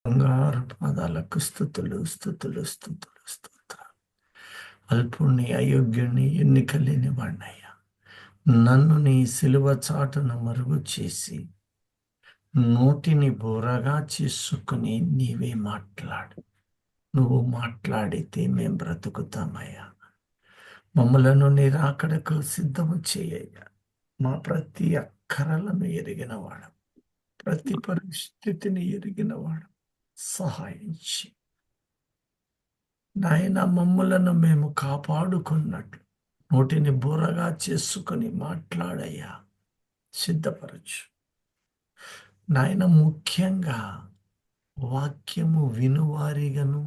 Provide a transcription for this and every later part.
బంగారు పాదాలకు స్థుతులు స్థుతులు స్థుతులు స్తోత్రాలు. అల్పుణ్ణి అయోగ్యుణ్ణి ఎన్నిక లేని వాణ్ణయ్యా, నన్ను నీ సిలువ చాటున మరుగు చేసి నోటిని బోరగా చేసుకుని నీవే మాట్లాడు. నువ్వు మాట్లాడితే మేం బ్రతుకుతామయ్యా. మమ్మలను నీ రాకడకు సిద్ధము చేయయ్యా. మా ప్రతి అక్కరలను ఎరిగినవాడు, ప్రతి పరిస్థితిని ఎరిగినవాడు. సహాయించి నాయన మమ్ములను మేము కాపాడుకున్నట్లు నోటిని బూరగా చేసుకుని మాట్లాడయ్యా. సిద్ధపరచు నాయన. ముఖ్యంగా వాక్యము వినువారిగను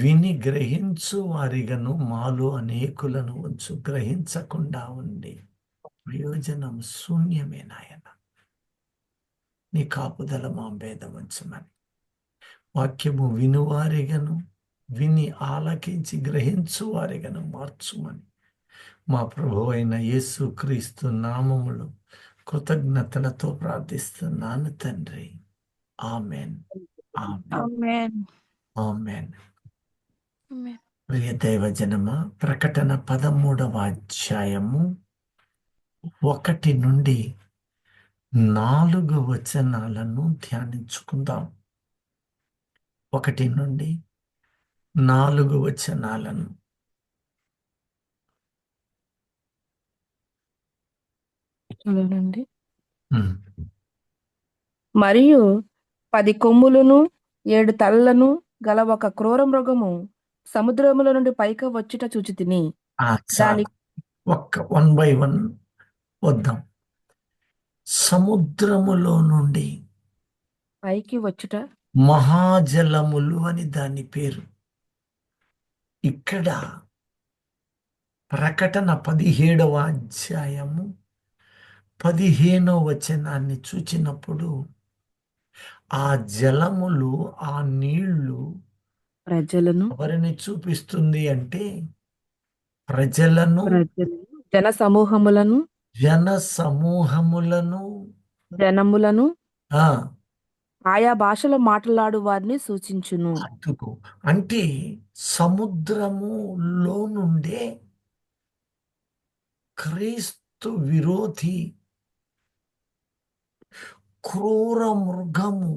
విని గ్రహించు వారిగను మాలో అనేకులను ఉంచు. గ్రహించకుండా ఉండి ప్రయోజనం శూన్యమే నాయన. నీ కాపుదల మా మీద ఉంచమని, వాక్యము వినువారిగను విని ఆలకించి గ్రహించు వారిగను మార్చుమని మా ప్రభు అయిన యేసు క్రీస్తు నామములో కృతజ్ఞతలతో ప్రార్థిస్తున్నాను తండ్రి. ఆమెన్. ఆమెన్. ఆమెన్. ప్రియ దైవజనమ, ప్రకటన 13వ అధ్యాయము 1 నుండి 4 వచనాలను ధ్యానించుకుందాం. 1 నుండి 4 వచనాలను. చూడండి. మరియు 10 కొమ్ములను 7 తలలను గల ఒక క్రూర మృగము సముద్రముల నుండి పైకి వచ్చుట చూచితిని. దాని 1 by 1 వద్దాం. సముద్రములో నుండి పైకి వచ్చుట, మహాజలములు అని దాని పేరు. ఇక్కడ ప్రకటన 17వ అధ్యాయము 15వ వచనాన్ని చూచినప్పుడు ఆ జలములు, ఆ నీళ్లు ప్రజలను, ఎవరిని చూపిస్తుంది అంటే ప్రజలను, జన సమూహములను, జనములను, ఆయా భాషలో మాట్లాడు వారిని సూచించును. అంటే సముద్రములో నుండే క్రీస్తు విరోధి క్రూర మృగము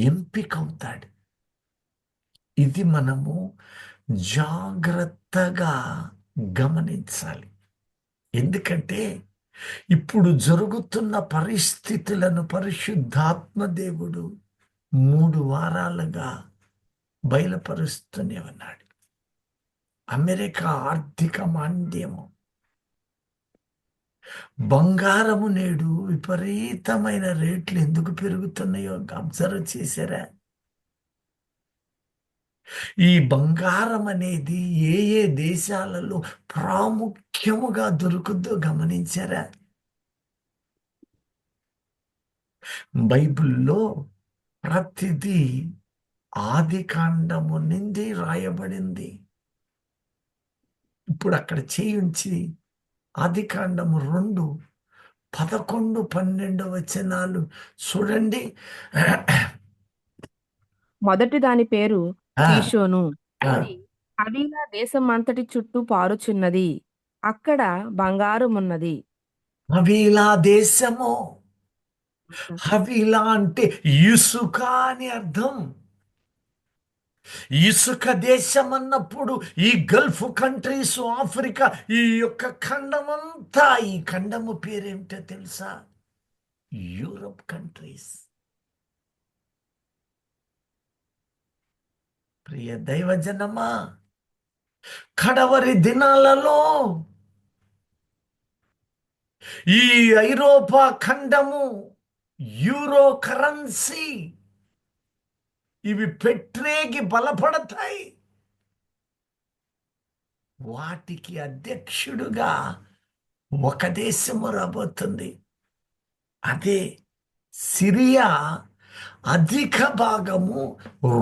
ఎంపికవుతాడు. ఇది మనము జాగ్రత్తగా గమనించాలి. ఎందుకంటే ఇప్పుడు జరుగుతున్న పరిస్థితులను పరిశుద్ధాత్మ దేవుడు 3 వారాలుగా బయలుపరుస్తూనే ఉన్నాడు. అమెరికా ఆర్థిక మాంద్యము, బంగారము నేడు విపరీతమైన రేట్లు ఎందుకు పెరుగుతున్నాయో అబ్జర్వ్ చేశారా? ఈ బంగారం అనేది ఏ ఏ దేశాలలో ప్రాముఖ్యముగా దొరుకుద్దో గమనించారా? బైబిల్లో ప్రతిదీ ఆది కాండము నుండి రాయబడింది. ఇప్పుడు అక్కడ చేయించి ఆది కాండము 2 11, 12 వచనాలు చూడండి. మొదటి దాని పేరు కీషోను. హవీలా దేశం అంతటి చుట్టూ పారుచున్నది. అక్కడ బంగారం ఉన్నది. హవీలా దేశము, హవీలా అంటే ఇసుక అని అర్థం. ఇసుక దేశం అన్నప్పుడు ఈ గల్ఫ్ కంట్రీస్, ఆఫ్రికా, ఈ యొక్క ఖండమంతా, ఈ ఖండము పేరేమిటో తెలుసా? Europe countries. ప్రియ దైవజనమా, కడవరి దినాలలో ఈ ఐరోపా ఖండము, యూరో కరెన్సీ, ఇవి పెట్రేగి బలపడతాయి. వాటికి అధ్యక్షుడుగా ఒక దేశము రాబోతుంది. అదే సిరియా. అధిక భాగము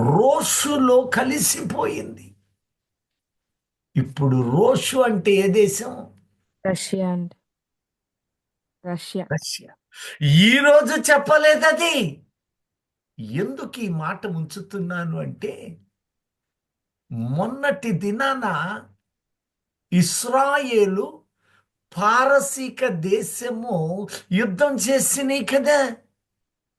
రోషులో కలిసిపోయింది. ఇప్పుడు రోషు అంటే ఏ దేశం? రష్యా. రష్యా. ఈ రోజు చెప్పలేదు అది. ఎందుకు ఈ మాట ఉంచుతున్నాను అంటే, మొన్నటి దినాన ఇస్రాయేలు పారసీక దేశము యుద్ధం చేసినాయి కదా.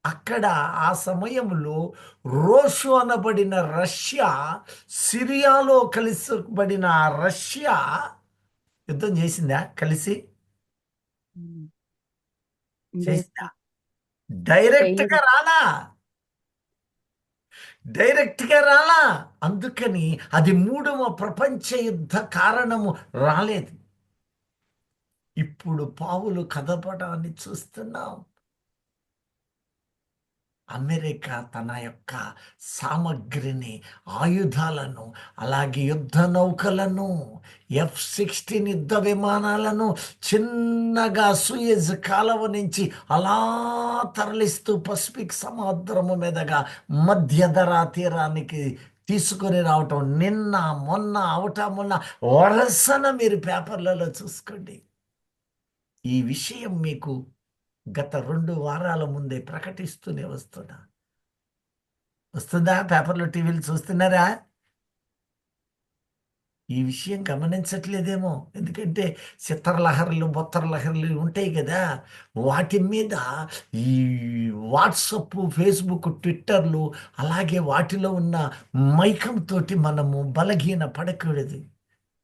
అక్కడ ఆ సమయంలో రోషు అనబడిన రష్యా, సిరియాలో కలిసబడిన ఆ రష్యా యుద్ధం చేసిందా కలిసి? చేసిందా? లేదు. డైరెక్ట్ చేయలేదు. గా రాలా, డైరెక్ట్ గా రాలా. అందుకని అది మూడవ ప్రపంచ యుద్ధ కారణము రాలేదు. ఇప్పుడు పావులు కదపడాన్ని చూస్తున్నాం. అమెరికా తన యొక్క సామగ్రిని, ఆయుధాలను, అలాగే యుద్ధ నౌకలను, F-16 యుద్ధ విమానాలను చిన్నగా సూయజ్ కాలవ నుంచి అలా తరలిస్తూ పసిఫిక్ సముద్రము మీదుగా మధ్యధరా తీరానికి తీసుకొని రావటం నిన్న మొన్న అవటం మొన్న వరసన మీరు పేపర్లలో చూసుకోండి. ఈ విషయం మీకు గత 2 వారాల ముందే ప్రకటిస్తూనే వస్తుందా? పేపర్లు టీవీలు చూస్తున్నారా? ఈ విషయం గమనించట్లేదేమో. ఎందుకంటే చిత్రలహరులు బొత్తరలహరులు ఉంటాయి కదా, వాటి మీద ఈ వాట్సప్, ఫేస్బుక్, ట్విట్టర్లు, అలాగే వాటిలో ఉన్న మైకంతో మనము బలహీన పడకూడదు.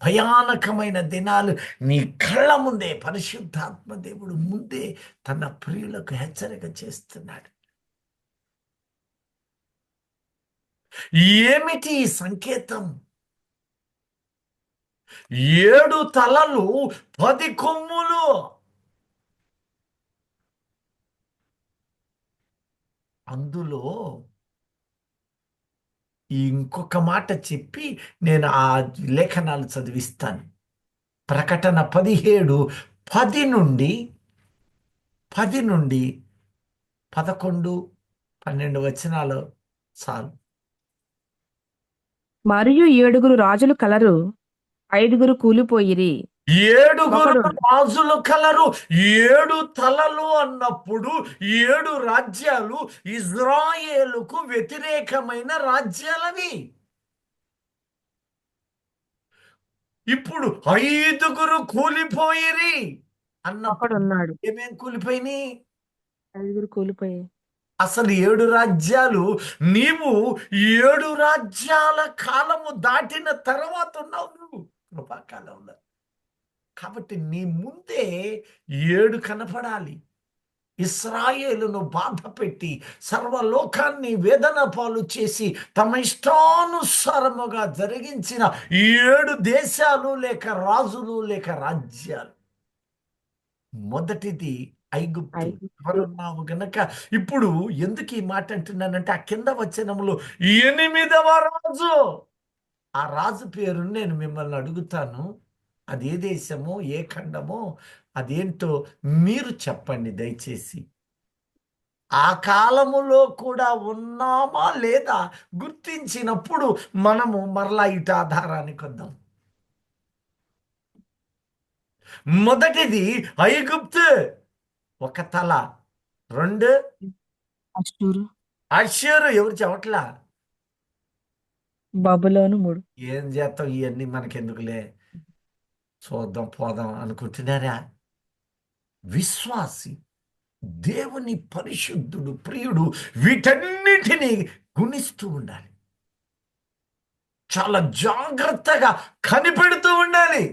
భయానకమైన దినాలు నీ కళ్ళ ముందే పరిశుద్ధాత్మ దేవుడు ముందే తన ప్రియులకు హెచ్చరిక చేస్తున్నాడు. ఏమిటి ఈ సంకేతం? 7 తలలు 10 కొమ్ములు. అందులో ఇంకొక మాట చెప్పి నేను ఆ లేఖనాలు చదివిస్తాను. ప్రకటన 17 10 నుండి 11, 12 వచనాలు చాలు. మరియు 7 రాజులు కలరు, 5 కూలిపోయిరి. 7 ఒకడు రాజులు కలరు. 7 తలలు అన్నప్పుడు 7 రాజ్యాలు ఇజ్రాయేలుకు వ్యతిరేకమైన రాజ్యాలవి. ఇప్పుడు 5 కూలిపోయిరి అన్నప్పుడు ఒకడున్నాడు. ఏమేం కూలిపోయినాయి? 5 కూలిపోయి. అసలు 7 రాజ్యాలు, నీవు 7 రాజ్యాల కాలము దాటిన తర్వాత ఉన్నావు నువ్వు కృపాకాలంలో. కాబట్టి నీ ముందే 7 కనపడాలి. ఇస్రాయేలును బాధ పెట్టి సర్వలోకాన్ని వేదన పాలు చేసి తమ ఇష్టానుసారముగా జరిగించిన 7 దేశాలు లేక రాజులు లేక రాజ్యాలు. మొదటిది ఐగుప్తు. 5 ఎవరున్నావు గనక ఇప్పుడు ఎందుకు ఈ మాట అంటున్నానంటే, ఆ కింద వచనములో 8వ రాజు, ఆ రాజు పేరు నేను మిమ్మల్ని అడుగుతాను. అది ఏ దేశమో ఏ ఖండమో అదేంటో మీరు చెప్పండి దయచేసి. ఆ కాలములో కూడా ఉన్నామా లేదా గుర్తించినప్పుడు మనము మరలా ఇటు ఆధారానికి వద్దాం. మొదటిది ఐగుప్తు, 1 తల. 2 అష్టూరు, అష్షూరు. ఎవరు చెప్పట్లా? బబులోను 3. ఏం చేస్తాం, ఇవన్నీ మనకెందుకులే, చూద్దాం పోదాం అనుకుంటున్నారా? విశ్వాసి, దేవుని పరిశుద్ధుడు, ప్రియుడు వీటన్నిటినీ గుణిస్తూ ఉండాలి. చాలా జాగ్రత్తగా కనిపెడుతూ ఉండాలి.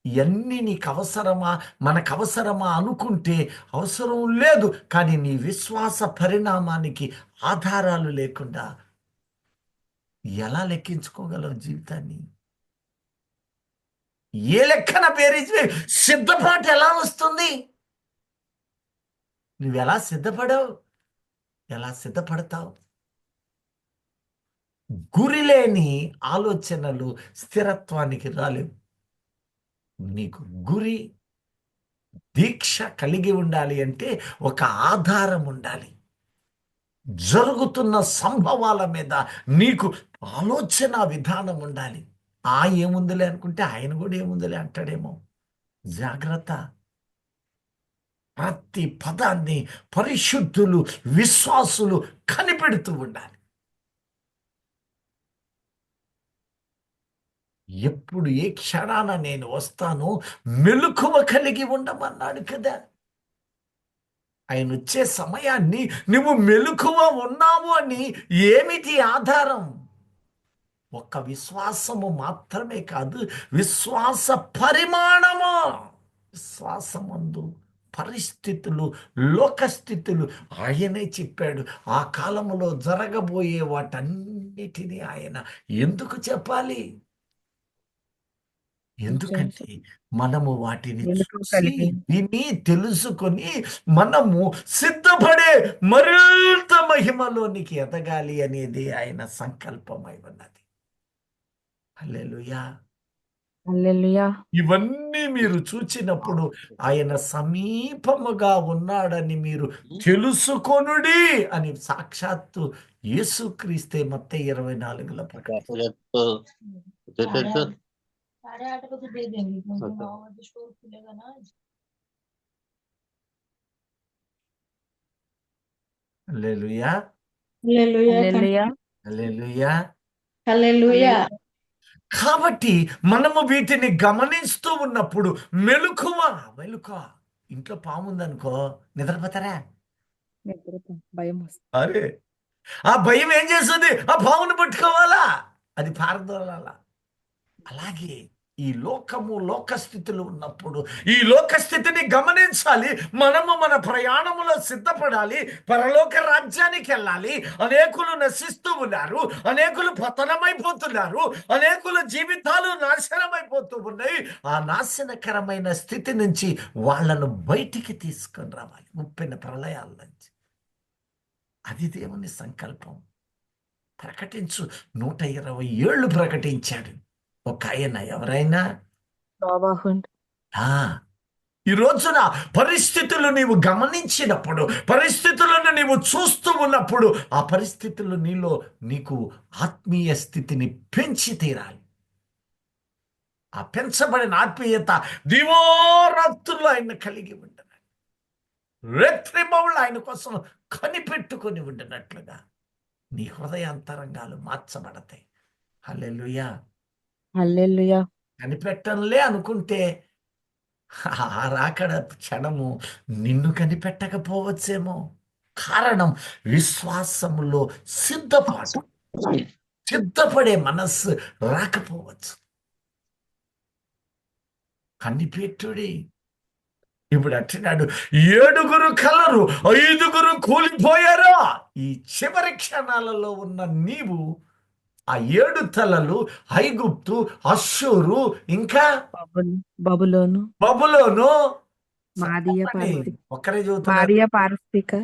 ఇవన్నీ నీకు అవసరమా, మనకు అవసరమా అనుకుంటే అవసరం లేదు. కానీ నీ విశ్వాస పరిణామానికి ఆధారాలు లేకుండా ఎలా లెక్కించుకోగలవు జీవితాన్ని? ఏ లెక్కన బేరీజ్ సిద్ధపాటు ఎలా వస్తుంది? నువ్వెలా సిద్ధపడవు? ఎలా సిద్ధపడతావు? గురిలేని ఆలోచనలు స్థిరత్వానికి రాలేవు. నీకు గురి, దీక్ష కలిగి ఉండాలి అంటే ఒక ఆధారం ఉండాలి. జరుగుతున్న సంభవాల మీద నీకు ఆలోచన విధానం ఉండాలి. ఏముందిలే అనుకుంటే ఆయన కూడా ఏముందిలే అంటాడేమో. జాగ్రత్త. ప్రతి పదాన్ని పరిశుద్ధులు, విశ్వాసులు కనిపెడుతూ ఉండాలి. ఎప్పుడు ఏ క్షణాన నేను వస్తానో మెలకువ కలిగి ఉండమన్నాడు కదా. ఆయన వచ్చే సమయాన్ని నువ్వు మెలకువ ఉన్నావు అని ఏమిటి ఆధారం? ఒక్క విశ్వాసము మాత్రమే కాదు, విశ్వాస పరిమాణము. విశ్వాసమందు పరిస్థితులు, లోకస్థితులు ఆయనే చెప్పాడు. ఆ కాలంలో జరగబోయే వాటన్నిటినీ ఆయన ఎందుకు చెప్పాలి? ఎందుకంటే మనము వాటిని మెలకువ చూసి కలిగి విని తెలుసుకొని మనము సిద్ధపడే మరింత మహిమలోనికి ఎదగాలి అనేది ఆయన సంకల్పమై ఉన్నది. హల్లెలూయా. హల్లెలూయా. ఇవన్నీ మీరు చూచినప్పుడు ఆయన సమీపముగా ఉన్నాడని మీరు తెలుసుకొనుడి అని సాక్షాత్తు యేసుక్రీస్తే మత్తయి 24లో ప్రకటించాడు. హల్లెలూయా. హల్లెలూయా. హల్లెలూయా. హల్లెలూయా. హల్లెలూయా. కాబట్టి మనము వీటిని గమనిస్తూ ఉన్నప్పుడు మెలకువ. మెలకువ. ఇంట్లో పాము ఉందనుకో నిద్రపోతారా? భయం వస్తుంది. అరే, ఆ భయం ఏం చేస్తుంది? ఆ పామును పట్టుకోవాలా, అది పారదోలాలా. అలాగే ఈ లోకము, లోకస్థితులు ఉన్నప్పుడు ఈ లోకస్థితిని గమనించాలి. మనము మన ప్రయాణములో సిద్ధపడాలి. పరలోక రాజ్యానికి వెళ్ళాలి. అనేకులు నశిస్తూ ఉన్నారు, అనేకులు పతనమైపోతున్నారు, అనేకుల జీవితాలు నాశనమైపోతూ ఉన్నాయి. ఆ నాశనకరమైన స్థితి నుంచి వాళ్ళను బయటికి తీసుకొని రావాలి, ముప్పిన ప్రళయాల నుంచి. అది దేవుని సంకల్పం. ప్రకటించు. 120 ఏళ్ళు ప్రకటించాడు ఒక ఆయన. ఎవరైనా నోవాహుండు. ఆ ఈ రోజున పరిస్థితులు నీవు గమనించినప్పుడు, పరిస్థితులను నీవు చూస్తూ ఉన్నప్పుడు, ఆ పరిస్థితులు నీకు ఆత్మీయ స్థితిని పెంచి తీరాలి. ఆ పెంచబడిన ఆత్మీయత దివారాత్రులు ఆయన కలిగి ఉండను, రాత్రింబవళ్ళు ఆయన కోసం కనిపెట్టుకొని ఉండినట్లుగా నీ హృదయాంతరంగాలు మార్చబడతాయి. హల్లెలూయా. హల్లెలూయా. కనిపెట్టంలే అనుకుంటే ఆ రాకడ క్షణము నిన్ను కనిపెట్టకపోవచ్చేమో. కారణం విశ్వాసములో సిద్ధపడే మనస్సు రాకపోవచ్చు. కనిపెట్టుడి. ఇప్పుడు అంటున్నాడు, 7 కలరు, 5 కూలిపోయారు. ఈ చివరి క్షణాలలో ఉన్న నీవు ఆ 7 తలలు ఐగుప్తు, అష్షూరు, ఇంకా బబులోను, చెప్పండి. ఒక్కరే చదువుతున్నారు.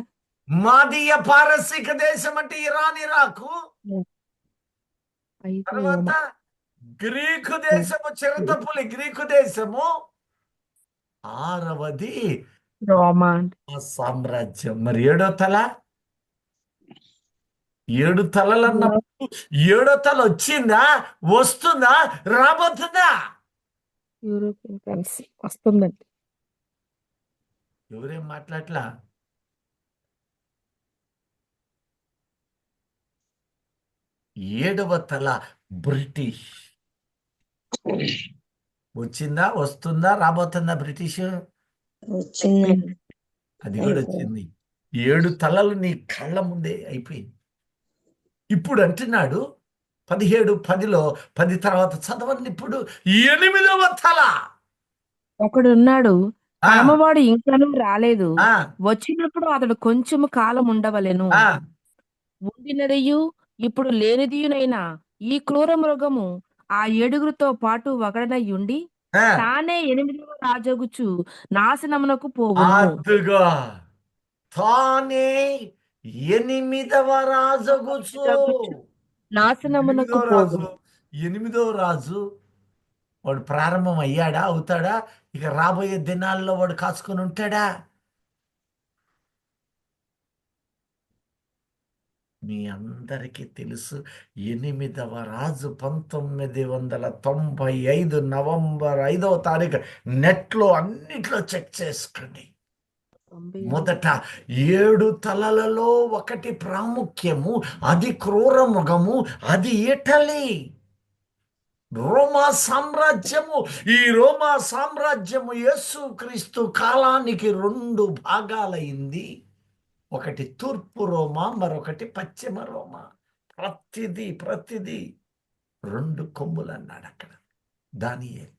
మాదీయ పారసీక దేశం అంటే ఇరాన్, ఇరాకు. తర్వాత గ్రీకు దేశము, చిరతపులి గ్రీకు దేశము. 6వది రోమా సామ్రాజ్యం. మరి 7వ తల? 7 తలలన్నప్పుడు 7వ తల వచ్చిందా, వస్తుందా, రాబోతుందా? యూరోపియన్ కరెన్సీ వస్తుందండి. ఎవరేం మాట్లాడలా? ఏడవ తల బ్రిటిష్ వచ్చిందా, వస్తుందా, రాబోతుందా? బ్రిటిష్ వచ్చిందండి. అది కూడా వచ్చింది. 7 తలలు నీ కళ్ళ ముందే అయిపోయింది. ఇప్పుడు అంటున్నాడు 17:10లో 10 తర్వాత చదవండి. ఇప్పుడు 8వ తల. ఒకడున్నాడు, ఆ, పరమవాడు ఇంకనూ రాలేదు. ఆ, వచ్చినప్పుడు అతడు కొంచెము కాలం ఉండవలెను. ఆ. ఉండినదియు ఇప్పుడు లేనిదియునైనా ఈ క్రూర మృగము ఆ 7 పాటు ఒకడనయ్యుండి ఆ. తానే 8వ రాజగుచు నాశనమునకు పోవును. అద్దుగా తానే 8వ రాజగుచు. రాజగుచు నాశనమునకు 8వ రాజు, పోవును. 8వ రాజు వాడు ప్రారంభం అయ్యాడా, అవుతాడా? ఇక రాబోయే దినాల్లో వాడు కాచుకొని ఉంటాడా? మీ అందరికీ తెలుసు, 8వ రాజు 1995 నవంబర్ 5వ తారీఖు. నెట్లో అన్నిట్లో చెక్ చేసుకోండి. మొదట 7 తలలలో ఒకటి ప్రాముఖ్యము, అది క్రూర మృగము, అది ఇటలీ రోమా సామ్రాజ్యము. ఈ రోమా సామ్రాజ్యము యేసుక్రీస్తు కాలానికి 2 భాగాలైంది. ఒకటి తూర్పు రోమా, మరొకటి పశ్చిమ రోమా. ప్రతిదీ 2 కొమ్ములు అన్నాడు అక్కడ దానియేలు.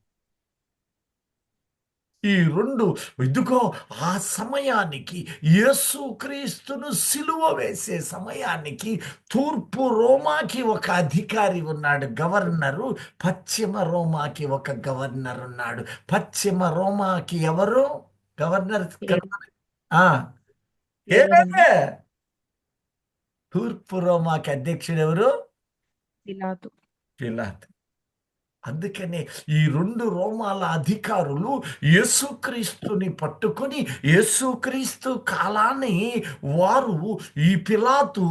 ఈ 2 ఇదిగో ఆ సమయానికి యేసుక్రీస్తును సిలువ వేసే సమయానికి తూర్పు రోమాకి ఒక అధికారి ఉన్నాడు, గవర్నరు. పశ్చిమ రోమాకి ఒక గవర్నర్ ఉన్నాడు. పశ్చిమ రోమాకి ఎవరు గవర్నర్? ఆ ఏమే తూర్పు రోమాకి అధ్యక్షుడు ఎవరు? పిలాతు. పిలాతు. అందుకనే ఈ 2 రోమాల అధికారులు యేసుక్రీస్తుని పట్టుకొని, యేసుక్రీస్తు కాలాన్ని వారు ఈ పిలాతు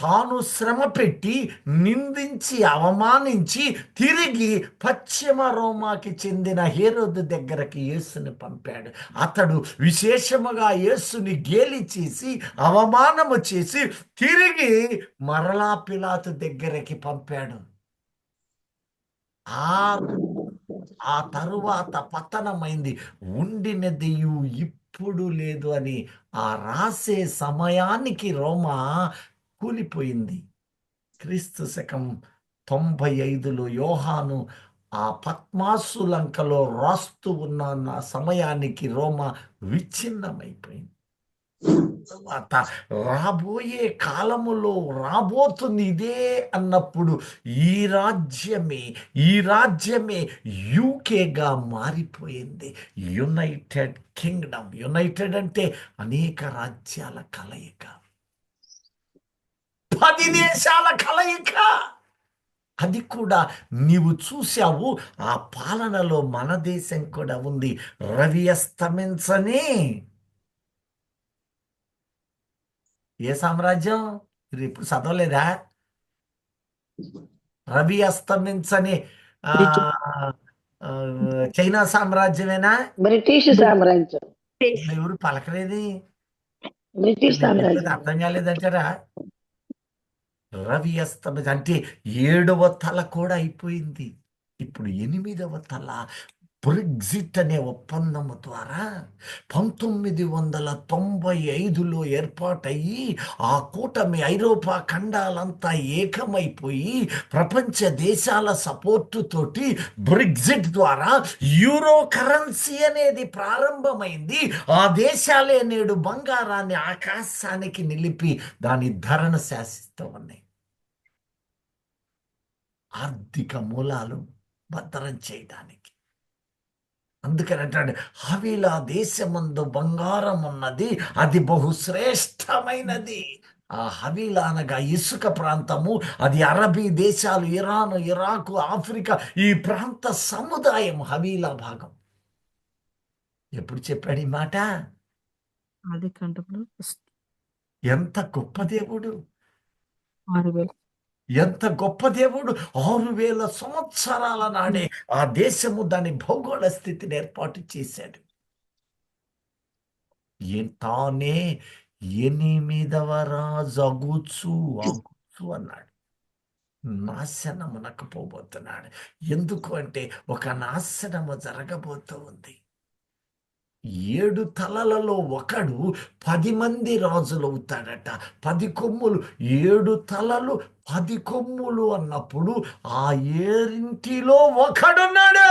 తాను శ్రమ పెట్టి నిందించి అవమానించి తిరిగి పశ్చిమ రోమాకి చెందిన హేరోదు దగ్గరకి యేసుని పంపాడు. అతడు విశేషముగా యేసుని గేలి చేసి అవమానము చేసి తిరిగి మరలా పిలాతు దగ్గరకి పంపాడు. ఆ తరువాత పతనమైంది, ఉండినదియు ఇప్పుడు లేదు అని ఆ రాసే సమయానికి రోమా కూలిపోయింది. క్రీస్తు శకం 95లో యోహాను ఆ పద్మాసు లంకలో రాస్తూ ఉన్న సమయానికి రోమా విచ్ఛిన్నమైపోయింది. తర్వాత రాబోయే కాలములో రాబోతుంది ఇదే అన్నప్పుడు ఈ రాజ్యమే యూకేగా మారిపోయింది. United Kingdom. యునైటెడ్ అంటే అనేక రాజ్యాల కలయిక, 10 దేశాల కలయిక. అది కూడా నీవు చూశావు. ఆ పాలనలో మన దేశం కూడా ఉంది. రవి అస్తమించని ఏ సామ్రాజ్యం? ఇది ఇప్పుడు చదవలేదా? రవి అస్తమించని చైనా సామ్రాజ్యమేనా? బ్రిటిష్ సామ్రాజ్యం. ఎవరు పలకలేది? బ్రిటిష్ సామ్రాజ్యం. అర్థం కాలేదంటారా? రవి అస్తమించ అంటే 7వ తల కూడా అయిపోయింది. ఇప్పుడు 8వ తల బ్రెగ్జిట్ అనే ఒప్పందము ద్వారా 1995లో ఏర్పాటయ్యి ఆ కూటమి ఐరోపా ఖండాలంతా ఏకమైపోయి ప్రపంచ దేశాల సపోర్టు తోటి బ్రెగ్జిట్ ద్వారా యూరో కరెన్సీ అనేది ప్రారంభమైంది. ఆ దేశాలే నేడు బంగారాన్ని ఆకాశానికి నిలిపి దాని ధరను శాసిస్తూ ఉన్నాయి. ఆర్థిక మూలాలు భద్రం చేయడానికి. అందుకని అంటాడు, హవీలా దేశమందు బంగారం ఉన్నది, అది బహుశ్రేష్టమైనది. ఆ హవీలా అనగా ఇసుక ప్రాంతము. అది అరబీ దేశాలు, ఇరాను, ఇరాకు, ఆఫ్రికా ఈ ప్రాంత సముదాయం హవీలా భాగం. ఎప్పుడు చెప్పాడు ఈ మాట? ఆది కాండంలో ఎంత గొప్ప దేవుడు! 6000. ఎంత గొప్ప దేవుడు! 6000 సంవత్సరాల నాడే ఆ దేశము దాని భౌగోళ స్థితిని ఏర్పాటు చేశాడు. తానే 8వ రాజు అగుచు అన్నాడు. నాశనమునకు పోబోతున్నాడు. ఎందుకు అంటే ఒక నాశనము జరగబోతూ ఉంది. 7 తలలలో ఒకడు 10 మంది రాజులు అవుతాడట. 10 కొమ్ములు, 7 తలలు 10 కొమ్ములు అన్నప్పుడు ఆ 7 ఒకడున్నాడు.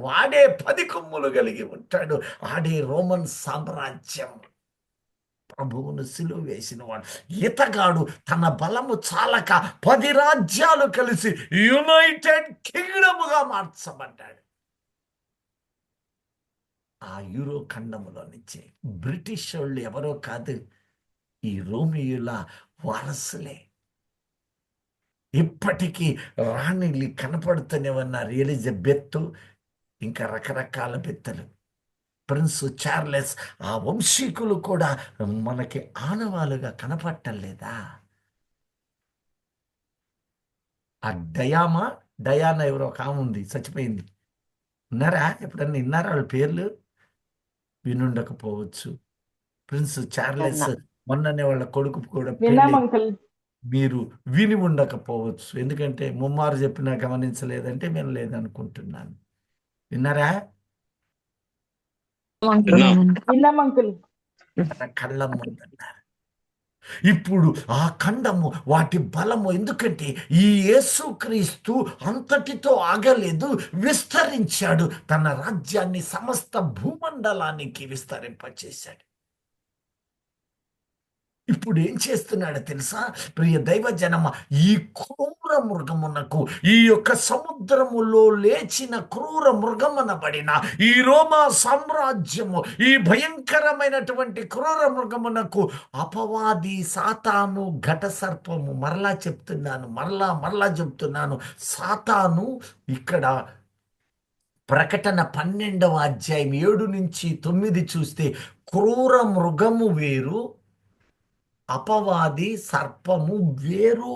వాడే 10 కొమ్ములు కలిగి ఉంటాడు. ఆడే రోమన్ సామ్రాజ్యం. ప్రభువును సిలువ వేసిన వాడు ఇతగాడు తన బలము చాలక 10 రాజ్యాలు కలిసి యునైటెడ్ కింగ్డమ్గా మార్చబడ్డాడు. ఆ యూరో ఖండములో నుంచి బ్రిటిష్ వాళ్ళు ఎవరో కాదు, ఈ రోమియోల వారసులే. ఇప్పటికీ రాణిలు కనపడుతూనే ఉన్నారు. ఎలిజబెత్, ఇంకా రకరకాల బెత్తలు, ప్రిన్స్ చార్లెస్, ఆ వంశీకులు కూడా మనకి ఆనవాలుగా కనపడటం లేదా? ఆ డయానా ఎవరో ఒక ఆమె ఉంది, చచ్చిపోయింది. ఉన్నారా? ఎప్పుడన్నా విన్నారా వాళ్ళ పేర్లు? వినుండకపోవచ్చు. ప్రిన్స్ చార్లెస్ విన్నా మొన్ననే వాళ్ళ కొడుకు కూడా విన్నాం పెళ్లి. అంకుల్. మీరు విని ఉండకపోవచ్చు, ఎందుకంటే ముమ్మారు చెప్పినా గమనించలేదంటే వినలేదనుకుంటున్నాను. విన్నారా? విన్నామండి. విన్నాం అంకుల్. తన కళ్ళ ముందన్నారు. ఇప్పుడు ఆ ఖండము, వాటి బలము, ఎందుకంటే ఈ యేసుక్రీస్తు అంతటితో ఆగలేదు, విస్తరించాడు. తన రాజ్యాన్ని సమస్త భూమండలానికి విస్తరింపచేశాడు. ఇప్పుడు ఏం చేస్తున్నాడో తెలుసా ప్రియ దైవ జనమ? ఈ క్రూర మృగమునకు, ఈ యొక్క సముద్రములో లేచిన క్రూర మృగమునబడిన ఈ రోమా సామ్రాజ్యము, ఈ భయంకరమైనటువంటి క్రూర మృగమునకు అపవాది సాతాను ఘట సర్పము, మరలా చెప్తున్నాను, మరలా చెప్తున్నాను, సాతాను ఇక్కడ ప్రకటన 12వ అధ్యాయం 7-9 చూస్తే క్రూర మృగము వేరు, అపవాది సర్పము వేరు.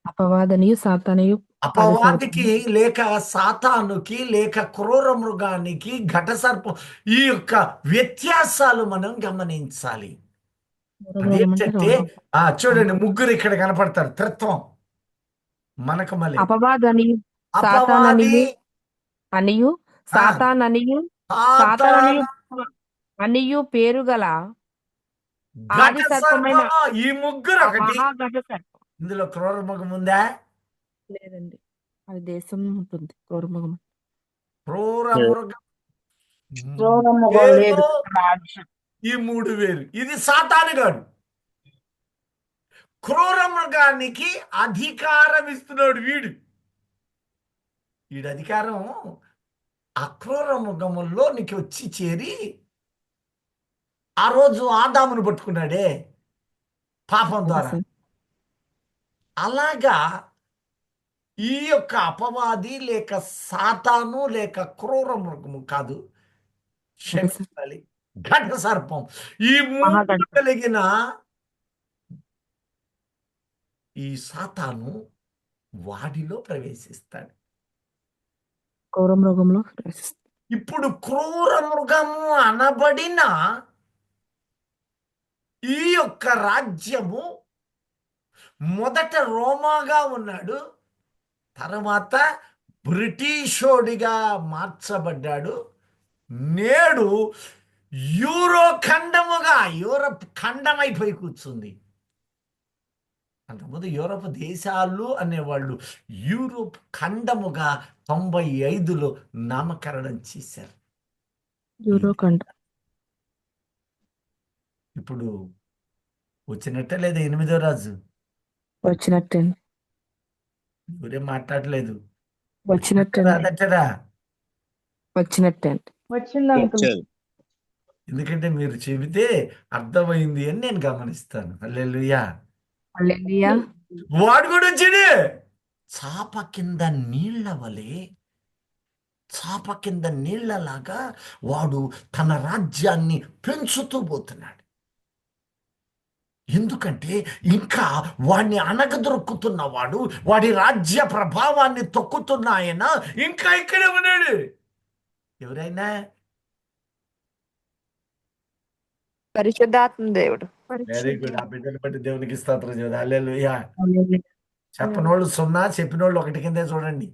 అపవాదనియు సాతానియు అపవాదికి లేక సాతానుకి లేక క్రూర మృగానికి ఘట సర్పం, ఈ యొక్క వ్యత్యాసాలు మనం గమనించాలి. అదేంటంటే చూడండి, ముగ్గురు ఇక్కడ కనపడతారు. త్రిత్వం మనకు మళ్ళీ అపవాదనియు అపవాది, సాతాననియు అనియు సాతాననియు సాతాననియు అనియు పేరు గల ఆది ఘట సర్పమైన సర్పము, ఈ ముగ్గురు ఒకటి. మహాఘట సర్పం ఇందులో క్రూర మృగం ఉందా? లేదండి, అది దేశం ఉంటుంది క్రూరమృగం. క్రూర మృగం క్రూరమృగం లేదు. వేరు, ఈ మూడు వేరు. ఇది సాతానుగాడు. క్రూర మృగానికి అధికారం ఇస్తున్నాడు వీడు. వీడి అధికారం అక్రూర మృగముల్లో నీకు వచ్చి చేరి ఆ రోజు ఆదామును పట్టుకున్నాడే పాపం ద్వారా. అలాగా ఈ యొక్క అపవాది లేక సాతాను లేక క్రూర మృగము కాదు, క్షమించాలి, ఘట సర్పం, ఈ మూడు కలిగిన ఈ సాతాను వాడిలో ప్రవేశిస్తాడు. క్రూరమృగంలో ప్రవేశిస్తాడు. ఇప్పుడు క్రూర మృగము అనబడిన ఈ యొక్క రాజ్యము మొదట రోమాగా ఉన్నాడు, తర్వాత బ్రిటిషోడిగా మార్చబడ్డాడు, నేడు యూరో ఖండముగా యూరప్ ఖండమైపోయి కూర్చుంది. అంతకుముందు యూరప్ దేశాలు అనేవాళ్ళు, యూరోప్ ఖండముగా 95లో నామకరణం చేశారు. యూరోఖండ ఇప్పుడు వచ్చినట్టే లేదా 8వ రాజు? వచ్చినట్టే ఎవరేం మాట్లాడలేదు. వచ్చినట్టే రాదట్టరా? వచ్చినట్టే వచ్చింది అంకుల్. ఎందుకంటే మీరు చెబితే అర్థమైంది అని నేను గమనిస్తాను. హల్లెలూయా. హల్లెలూయా. వాడు కూడా వచ్చాడు. చాప కింద నీళ్ల వలె, చాప కింద నీళ్లలాగా వాడు తన రాజ్యాన్ని పెంచుతూ పోతున్నాడు. ఎందుకంటే ఇంకా వాడిని అణగదొరుకుతున్నవాడు, వాడి రాజ్య ప్రభావాన్ని తొక్కుతున్న ఆయన ఇంకా ఇక్కడే ఉన్నాడు. ఎవరైనా పరిశుద్ధాత్మ దేవుడు. Very good. ఆ బిడ్డను బట్టి దేవునికి స్తోత్రం చేద్దాం. హల్లెలూయా. హల్లెలూయా. చెప్పనోళ్ళు 0, చెప్పినోళ్ళు 1 కిందే చూడండి.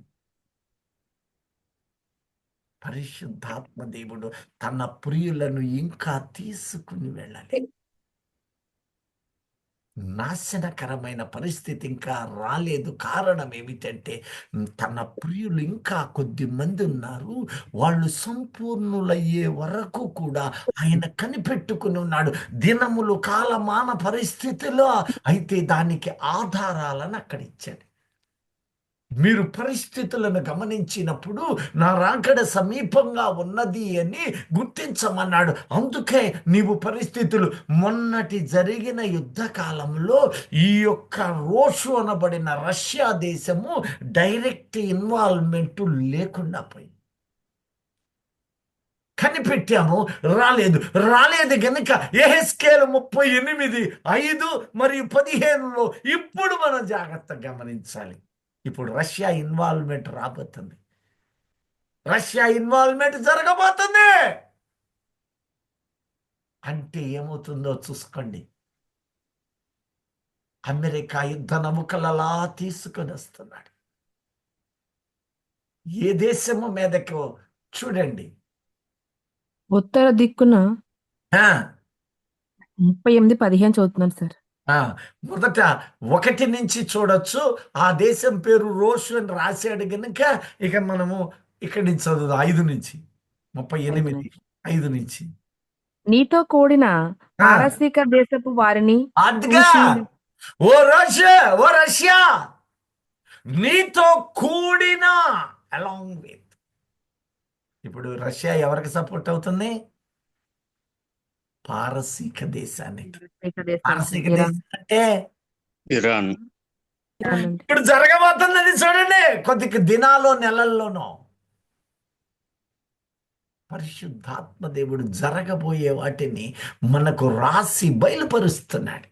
పరిశుద్ధాత్మ దేవుడు తన ప్రియులను ఇంకా తీసుకుని వెళ్ళాలి. నాశనకరమైన పరిస్థితి ఇంకా రాలేదు. కారణం ఏమిటంటే తన ప్రియులు ఇంకా కొద్ది మంది ఉన్నారు. వాళ్ళు సంపూర్ణులయ్యే వరకు కూడా ఆయన కనిపెట్టుకుని ఉన్నాడు. దినములు కాలమాన పరిస్థితిలో అయితే దానికి ఆధారాలను అక్కడ ఇచ్చాడు. మీరు పరిస్థితులను గమనించినప్పుడు నా రాకడ సమీపంగా ఉన్నది అని గుర్తించమన్నాడు. అందుకే నీవు పరిస్థితులు, మొన్నటి జరిగిన యుద్ధ కాలంలో ఈ యొక్క రోషు అనబడిన రష్యా దేశము డైరెక్ట్ ఇన్వాల్వ్మెంట్ లేకుండా పోయింది. కనిపెట్టాము, రాలేదు గనుక యెహెజ్కేలు 38:5 మరియు 15లో ఇప్పుడు మనం జాగ్రత్తగా గమనించాలి. ఇప్పుడు రష్యా ఇన్వాల్వ్మెంట్ రాబోతుంది. రష్యా ఇన్వాల్వ్మెంట్ జరగబోతుంది. అంటే ఏమవుతుందో చూసుకోండి. అమెరికా యుద్ధ నౌకలలా తీసుకొని వస్తున్నాడు. ఏ దేశము మీదకో చూడండి. ఉత్తర దిక్కున ఆ 38:15 చదువుతున్నాను సార్. ఆ మొదట 1 నుంచి చూడొచ్చు. ఆ దేశం పేరు రోషు అని రాశాడు గనుక ఇక మనము ఇక్కడి నుంచి చదువుదాం. 5 నుంచి 38 5 నుంచి. నీతో కూడిన ఆ, పారసీక దేశపు వారిని అదిగా కూషీయుల- ఓ రష్యా నీతో కూడిన అలాంగ్ విత్. ఇప్పుడు రష్యా ఎవరికి సపోర్ట్ అవుతుంది? పారసీక దేశానికి. పారసీక ఇరాన్. దేశం అంటే ఇరాన్. ఇరాన్ అండి. ఇప్పుడు జరగబోతున్నది చూడండి. కొద్ది దినాల్లో నెలల్లోనో పరిశుద్ధాత్మ దేవుడు జరగబోయే వాటిని మనకు రాసి బయలుపరుస్తున్నాడు.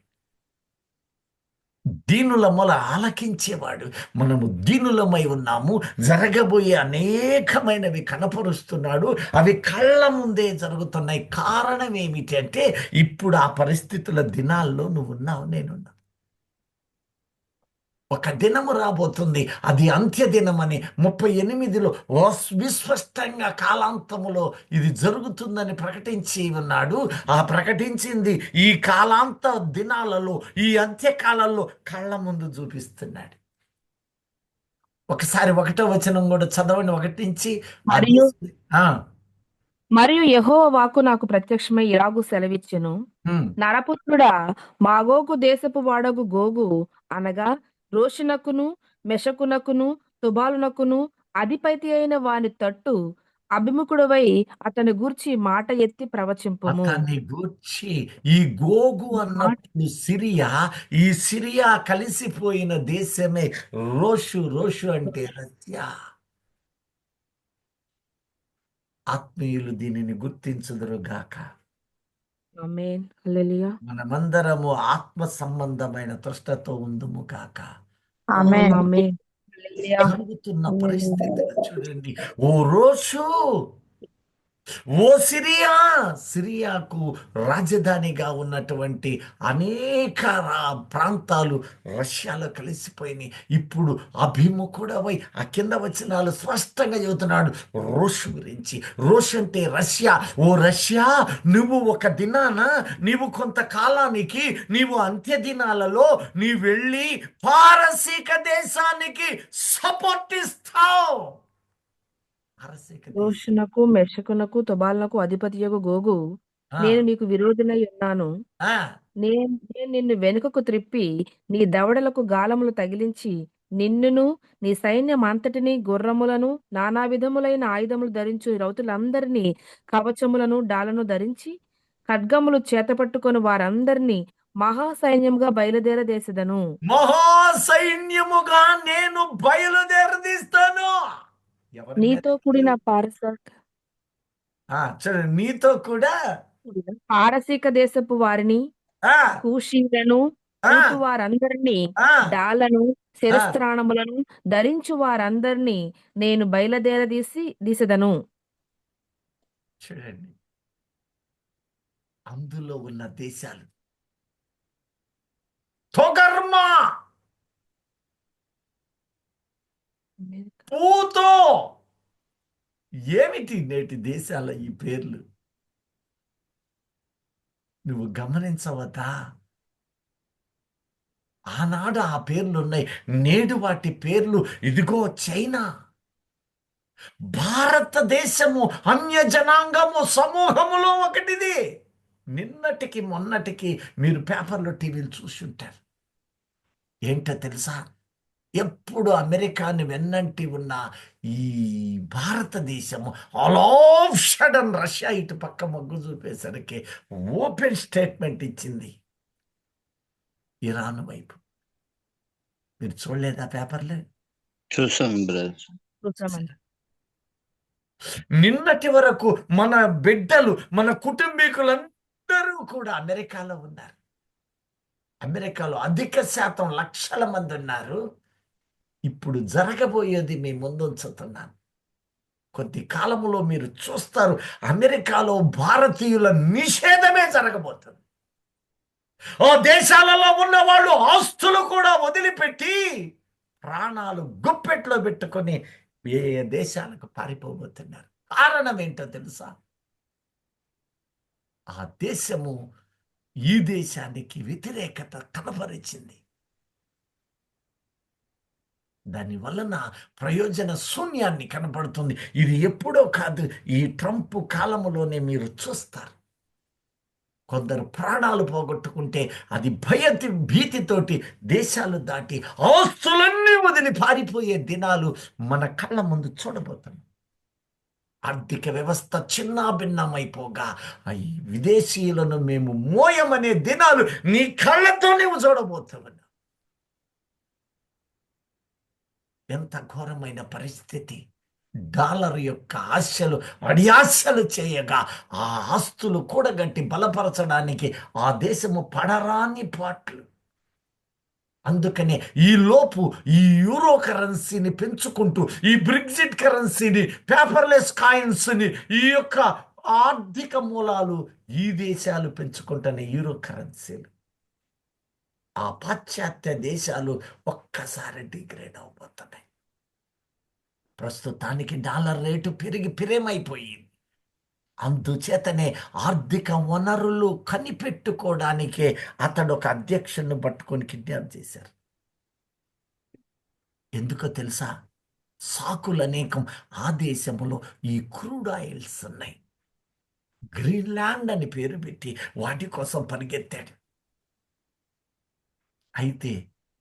దీనుల మొల ఆలకించేవాడు. మనము దీనులమై ఉన్నాము. జరగబోయే అనేకమైనవి కనపరుస్తున్నాడు. అవి కళ్ళ ముందే జరుగుతున్నాయి. కారణం ఏమిటి అంటే ఇప్పుడు ఆ పరిస్థితుల దినాల్లో నువ్వు ఉన్నావు, నేనున్నా. ఒక దినము రాబోతుంది, అది అంత్య దినమని 38లో విస్పష్టంగా కాలాంతములో ఇది జరుగుతుందని ప్రకటించి ఉన్నాడు. ఆ ప్రకటించింది ఈ కాలాంత దినాలలో, ఈ అంత్యకాలంలో కళ్ళ ముందు చూపిస్తున్నాడు. ఒకసారి 1వ వచనం కూడా చదవండి. 1 నుంచి ఆ, మరియు యెహోవా వాక్కు నాకు ప్రత్యక్షమై ఇలాగు సెలవిచ్చెను. ఉమ్, నరపుత్రుడా, మాగోగు దేశపు వాడగు గోగు అనగా రోషునకును మెషకునకును తుబాలునకును అధిపతి అయిన వాని తట్టు అభిముఖుడవై అతని గూర్చి మాట ఎత్తి ప్రవచింపుము. అతన్ని గూర్చి ఈ గోగు అన్నప్పుడు సిరియా, ఈ సిరియా కలిసిపోయిన దేశమే రోషు. రోషు అంటే రష్యా. ఆత్మీయులు దీనిని గుర్తించుదురుగాక. ఆమేన్. హల్లెలూయా. మనమందరము ఆత్మ సంబంధమైన తృష్టతో ఉందుము గాక. ఆమేన్. ఆమేన్. హల్లెలూయా. జరుగుతున్న పరిస్థితులు చూడండి. ఓ రోషు, ఓ సిరియా. సిరియాకు రాజధానిగా ఉన్నటువంటి అనేక ప్రాంతాలు రష్యాలో కలిసిపోయినాయి. ఇప్పుడు అభిముఖుడవై ఆ కింద వచనాలు స్పష్టంగా చెబుతున్నాడు రోషు గురించి. రోషు అంటే రష్యా. ఓ రష్యా, నువ్వు ఒక దినాన, నీవు కొంతకాలానికి, నీవు అంత్య దినాలలో నీ వెళ్ళి పారసీక దేశానికి సపోర్ట్ ఇస్తావు. పారసీక దేశం. రోషునకు మెషకునకు తుబాలునకు అధిపతియగు గోగు, ఆ, నేను నీకు విరోధినై ఉన్నాను. ఆ, నేను నేను నిన్ను వెనుకకు త్రిప్పి నీ దవడలకు గాలములు తగిలించి నిన్నును నీ సైన్యం అంతటిని గుర్రములను నానా విధములైన ఆయుధములు ధరించు రౌతులందరినీ కవచములను డాలను ధరించి ఖడ్గములు చేతపట్టుకొని వారందరినీ మహాసైన్యముగా బయలుదేరదేశదను. మహాసైన్యముగా నేను బయలుదేరదీస్తాను. ఎవరి నీతో మీదకి? కూడిన చూడండి, నీతో కూడా పారసీక దేశపు వారిని ఆ, కూషీలను ఆ, కూతు వారందరినీ ఆ, డాలను శిరస్త్రాణములను ధరించు వారందరినీ నేను దీసెదను. చూడండి, అందులో ఉన్న దేశాలు తొగర్మా, పూతో. ఏమిటి నేటి దేశాల ఈ పేర్లు? నువ్వు గమనించవద్దా? ఆనాడు ఆ పేర్లు ఉన్నాయి, నేడు వాటి పేర్లు ఇదిగో చైనా. భారతదేశము అన్య జనాంగము సమూహములో ఒకటిది. నిన్నటికి మొన్నటికి మీరు పేపర్లో టీవీలు చూసి ఉంటారు. ఏంటో తెలుసా? ఎప్పుడు అమెరికాని వెన్నంటి ఉన్న ఈ భారతదేశము ఆల్ ఆఫ్ సడన్ రష్యా ఇటు పక్క మొగ్గు చూపేసరికి ఓపెన్ స్టేట్మెంట్ ఇచ్చింది ఇరాన్ వైపు. మీరు చూడలేదా పేపర్లే? చూసాం బ్రదర్. చూసామండి. నిన్నటి వరకు మన బిడ్డలు, మన కుటుంబీకులందరూ కూడా అమెరికాలో ఉన్నారు. అమెరికాలో అధిక శాతం లక్షల మంది ఉన్నారు. ఇప్పుడు జరగబోయేది మీ ముందు ఉంచుతున్నాను. కొద్ది కాలములో మీరు చూస్తారు, అమెరికాలో భారతీయుల నిషేధమే జరగబోతుంది. ఆ దేశాలలో ఉన్న వాళ్ళు ఆస్తులు కూడా వదిలిపెట్టి ప్రాణాలు గుప్పెట్లో పెట్టుకొని ఏ దేశాలకు పారిపోబోతున్నారు. కారణం ఏంటో తెలుసా? ఆ దేశము ఈ దేశానికి వ్యతిరేకత కనబరిచింది. దాని వలన ప్రయోజన శూన్యాన్ని కనపడుతుంది. ఇది ఎప్పుడో కాదు, ఈ ట్రంప్ కాలములోనే మీరు చూస్తారు. కొందరు ప్రాణాలు పోగొట్టుకుంటే అది భీతితోటి దేశాలు దాటి ఆస్తులన్నీ వదిలి పారిపోయే దినాలు మన కళ్ళ ముందు చూడబోతున్నాం. ఆర్థిక వ్యవస్థ చిన్నాభిన్నమైపోగా ఈ విదేశీయులను మేము మోయమనే దినాలు నీ కళ్ళతో నీవు చూడబోతున్నావు. ఎంత ఘోరమైన పరిస్థితి! డాలర్ యొక్క ఆశలు అడియాశలు చేయగా ఆ ఆస్తులు కూడగట్టి బలపరచడానికి ఆ దేశము పడరాని పాట్లు. అందుకనే ఈ లోపు ఈ యూరో కరెన్సీని పెంచుకుంటూ, ఈ బ్రెగ్జిట్ కరెన్సీని, పేపర్లెస్ కాయిన్స్ని, ఈ యొక్క ఆర్థిక మూలాలు ఈ దేశాలు పెంచుకుంటున్న యూరో కరెన్సీలు, ఆ పాశ్చాత్య దేశాలు ఒక్కసారి డిగ్రేడ్ అవబోతున్నాయి. ప్రస్తుతానికి డాలర్ రేటు పెరిగి పిరేమైపోయింది. అందుచేతనే ఆర్థిక వనరులు కనిపెట్టుకోవడానికే అతడు ఒక అధ్యక్షుడిని పట్టుకొని కిడ్నాప్ చేశారు. ఎందుకో తెలుసా? సాకులు అనేకం ఆ దేశంలో ఈ క్రూడ్ ఆయిల్స్ ఉన్నాయి. గ్రీన్లాండ్ అని పేరు పెట్టి వాటి కోసం పరిగెత్తాడు. అయితే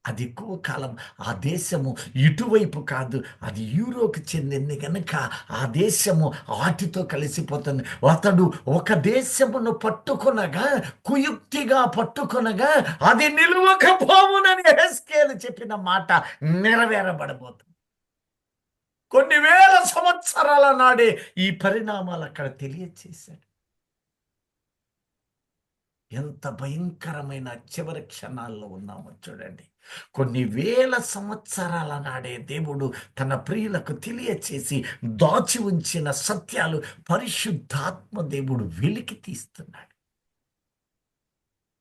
అది ఎక్కువ కాలం ఆ దేశము ఇటువైపు కాదు, అది యూరోకి చెందింది కనుక ఆ దేశము వాటితో కలిసిపోతుంది. అతడు ఒక దేశమును పట్టుకొనగా, కుయుక్తిగా పట్టుకొనగా అది నిలువకపోవునని హెస్కేలు చెప్పిన మాట నెరవేరబడబోతుంది. కొన్ని వేల సంవత్సరాల నాడే ఈ పరిణామాలు అక్కడ తెలియచేశాడు. ఎంత భయంకరమైన చివరి క్షణాల్లో ఉన్నామో చూడండి. కొన్ని వేల సంవత్సరాల నాడే దేవుడు తన ప్రియులకు తెలియచేసి దాచి ఉంచిన సత్యాలు పరిశుద్ధాత్మ దేవుడు వెలికి తీస్తున్నాడు.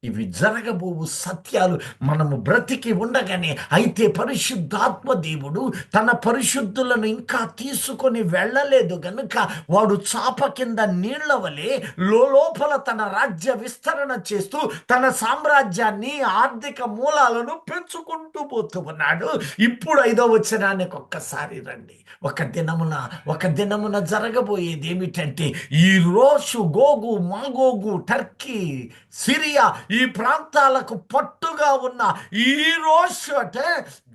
ఇవి జరగబోవు సత్యాలు మనము బ్రతికి ఉండగానే. అయితే పరిశుద్ధాత్మ దేవుడు తన పరిశుద్ధులను ఇంకా తీసుకొని వెళ్ళలేదు గనుక వాడు చాప కింద నీళ్ల వలె లోపల తన రాజ్య విస్తరణ చేస్తూ తన సామ్రాజ్యాన్ని, ఆర్థిక మూలాలను పెంచుకుంటూ పోతూ ఉన్నాడు. ఇప్పుడు 5వ వచనానికి ఒక్కసారి రండి. ఒక దినమున జరగబోయేది ఏమిటంటే, ఈ రోషు, గోగు, మాగోగు, టర్కీ, సిరియా ఈ ప్రాంతాలకు పట్టుగా ఉన్న ఈ రోషు అంటే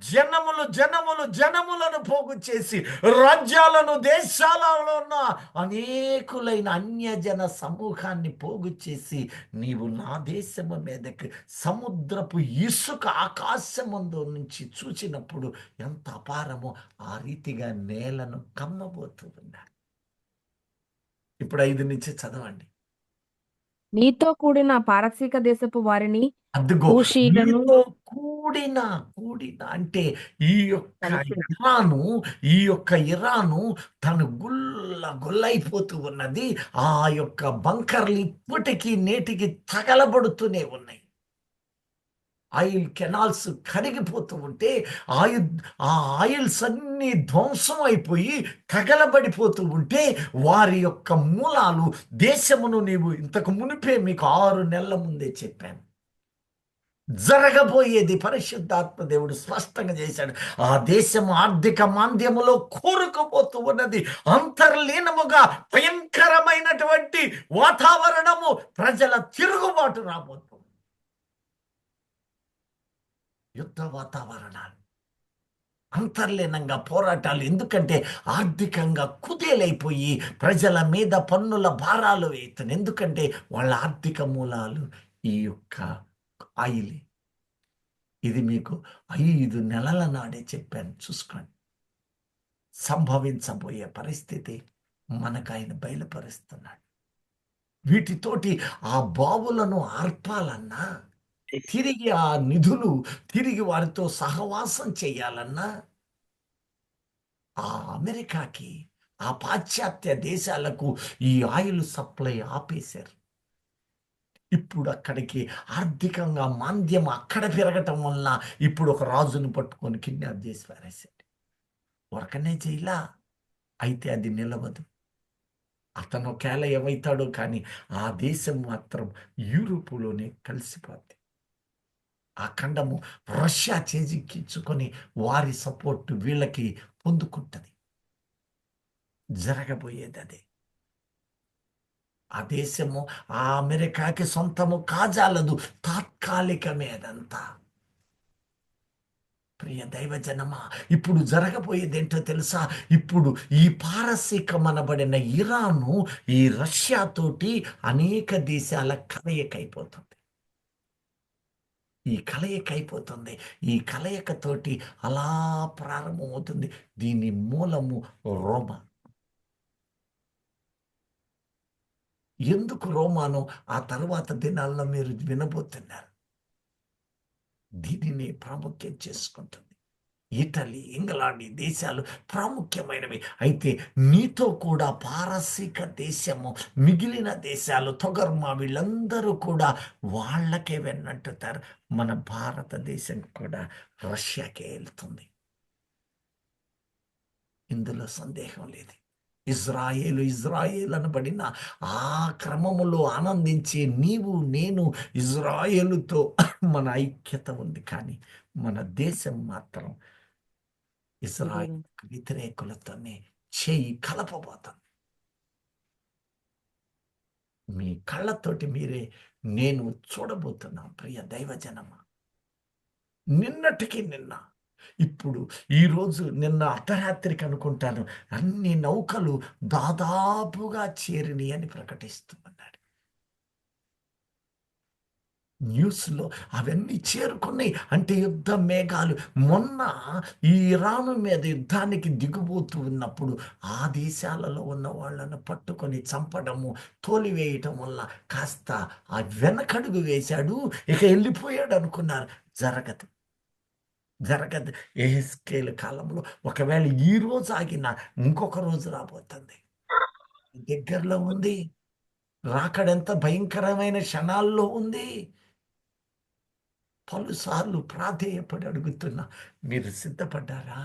జనములను పోగు చేసి రాజ్యాలను, దేశాలలో ఉన్న అనేకులైన అన్యజన సమూహాన్ని పోగు చేసి నీవు నా దేశము మీదకి సముద్రపు ఇసుక ఆకాశమందు నుంచి చూచినప్పుడు ఎంత అపారమో ఆ రీతిగా నేలను కమ్మబోతూ ఉన్నాడు. ఇప్పుడు 5 నుంచి చదవండి. నీతో కూడిన పారసీక దేశపు వారిని, అదిగో కూషీయులను, నీతో కూడిన అంటే ఈ యొక్క ఇరాను తను గుల్లైపోతూ ఉన్నది. ఆ యొక్క బంకర్లు ఇప్పటికీ నేటికి తగలబడుతూనే ఉన్నాయి. ఆయిల్ కెనాల్స్ కరిగిపోతూ ఉంటే ఆ ఆయిల్స్ అన్నీ ధ్వంసం అయిపోయి తగలబడిపోతూ ఉంటే వారి యొక్క మూలాలు దేశమును నీవు ఇంతకు మునిపే మీకు 6 నెలల ముందే చెప్పాను జరగబోయేది. పరిశుద్ధాత్మ దేవుడు స్పష్టంగా చేశాడు. ఆ దేశము ఆర్థిక మాంద్యములో కోరుకుపోతూ ఉన్నది. అంతర్లీనముగా భయంకరమైనటువంటి వాతావరణము, ప్రజల తిరుగుబాటు రాబోతుంది. యుద్ధ వాతావరణాలు, అంతర్లీనంగా పోరాటాలు. ఎందుకంటే ఆర్థికంగా కుదేలైపోయి ప్రజల మీద పన్నుల భారాలు వేస్తుంది. ఎందుకంటే వాళ్ళ ఆర్థిక మూలాలు ఈ యొక్క ఆయిలే. ఇది మీకు 5 నెలల నాడే చెప్పాను, చూసుకోండి. సంభవించబోయే పరిస్థితి మనకు ఆయన బయలుపరుస్తున్నాడు. వీటితోటి ఆ బావులను ఆర్పాలన్నా, తిరిగి ఆ నిధులు తిరిగి వారితో సహవాసం చేయాలన్నా ఆ అమెరికాకి ఆ పాశ్చాత్య దేశాలకు ఈ ఆయిల్ సప్లై ఆపేశారు. ఇప్పుడు అక్కడికి ఆర్థికంగా మాంద్యం అక్కడ పెరగటం వల్ల ఇప్పుడు ఒక రాజును పట్టుకొని కిడ్నాప్ చేసి పారేశాడు. ఒరకనే చేయలా, అయితే అది నిలవదు. అతను ఒకేళ ఏమవుతాడో కానీ ఆ దేశం మాత్రం యూరోపులోనే కలిసిపోద్ది. ఆ ఖండము రష్యా చేజిక్కించుకొని వారి సపోర్ట్ వీళ్ళకి పొందుకుంటది. జరగబోయేది అదే. ఆ దేశము ఆ అమెరికాకి సొంతము కాజాలదు, తాత్కాలికమే అదంతా. ప్రియ దైవజనమా, ఇప్పుడు జరగబోయేది ఏంటో తెలుసా? ఇప్పుడు ఈ పారసీకమనబడిన ఇరాను ఈ రష్యా తోటి అనేక దేశాల కలయికైపోతుంది. ఈ కలయికైపోతుంది. ఈ కలయికతోటి అలా ప్రారంభమవుతుంది. దీని మూలము రోమా. ఎందుకు రోమాను? ఆ తర్వాత దినాల్లో మీరు వినబోతున్నారు. దీనిని ప్రాముఖ్యం చేసుకుంటుంది. ఇటలీ, ఇంగ్లాండ్ ఈ దేశాలు ప్రాముఖ్యమైనవి. అయితే నీతో కూడా పారసీక దేశము, మిగిలిన దేశాలు, తొగర్మా, వీళ్ళందరూ కూడా వాళ్ళకే వెన్నంటుతారు. మన భారతదేశం కూడా రష్యాకే వెళ్తుంది. ఇందులో సందేహం లేదు. ఇజ్రాయేల్ అనబడిన ఆ క్రమములో ఆనందించే నీవు నేను ఇజ్రాయేలుతో మన ఐక్యత ఉంది. కానీ మన దేశం మాత్రం ఇజ్రాయేల్ వ్యతిరేకులతోనే చేయి కలపబోతుంది. మీ కళ్ళతోటి మీరే నేను చూడబోతున్నా ప్రియ దైవజనమా. నిన్నటికి నిన్న, ఇప్పుడు ఈరోజు, నిన్న అర్ధరాత్రికి అనుకుంటాను, అన్ని నౌకలు దాదాపుగా చేరిని అని ప్రకటిస్తున్నాడు. న్యూస్లో అవన్నీ చేరుకున్నాయి. అంటే యుద్ధ మేఘాలు. మొన్న ఈ ఇరాను మీద యుద్ధానికి దిగుబోతూ ఉన్నప్పుడు ఆ దేశాలలో ఉన్న వాళ్ళను పట్టుకొని చంపడము, తోలివేయటం వల్ల కాస్త ఆ వెనకడుగు వేశాడు, ఇక వెళ్ళిపోయాడు అనుకున్నారు. జరగదు. ఎహెజ్కేలు కాలంలో ఒకవేళ ఈ రోజు ఆగినా ఇంకొక రోజు రాబోతుంది. దగ్గరలో ఉంది. రాకడెంత భయంకరమైన క్షణాల్లో ఉంది. పలుసార్లు ప్రాధేయపడి అడుగుతున్నా, మీరు సిద్ధపడ్డారా?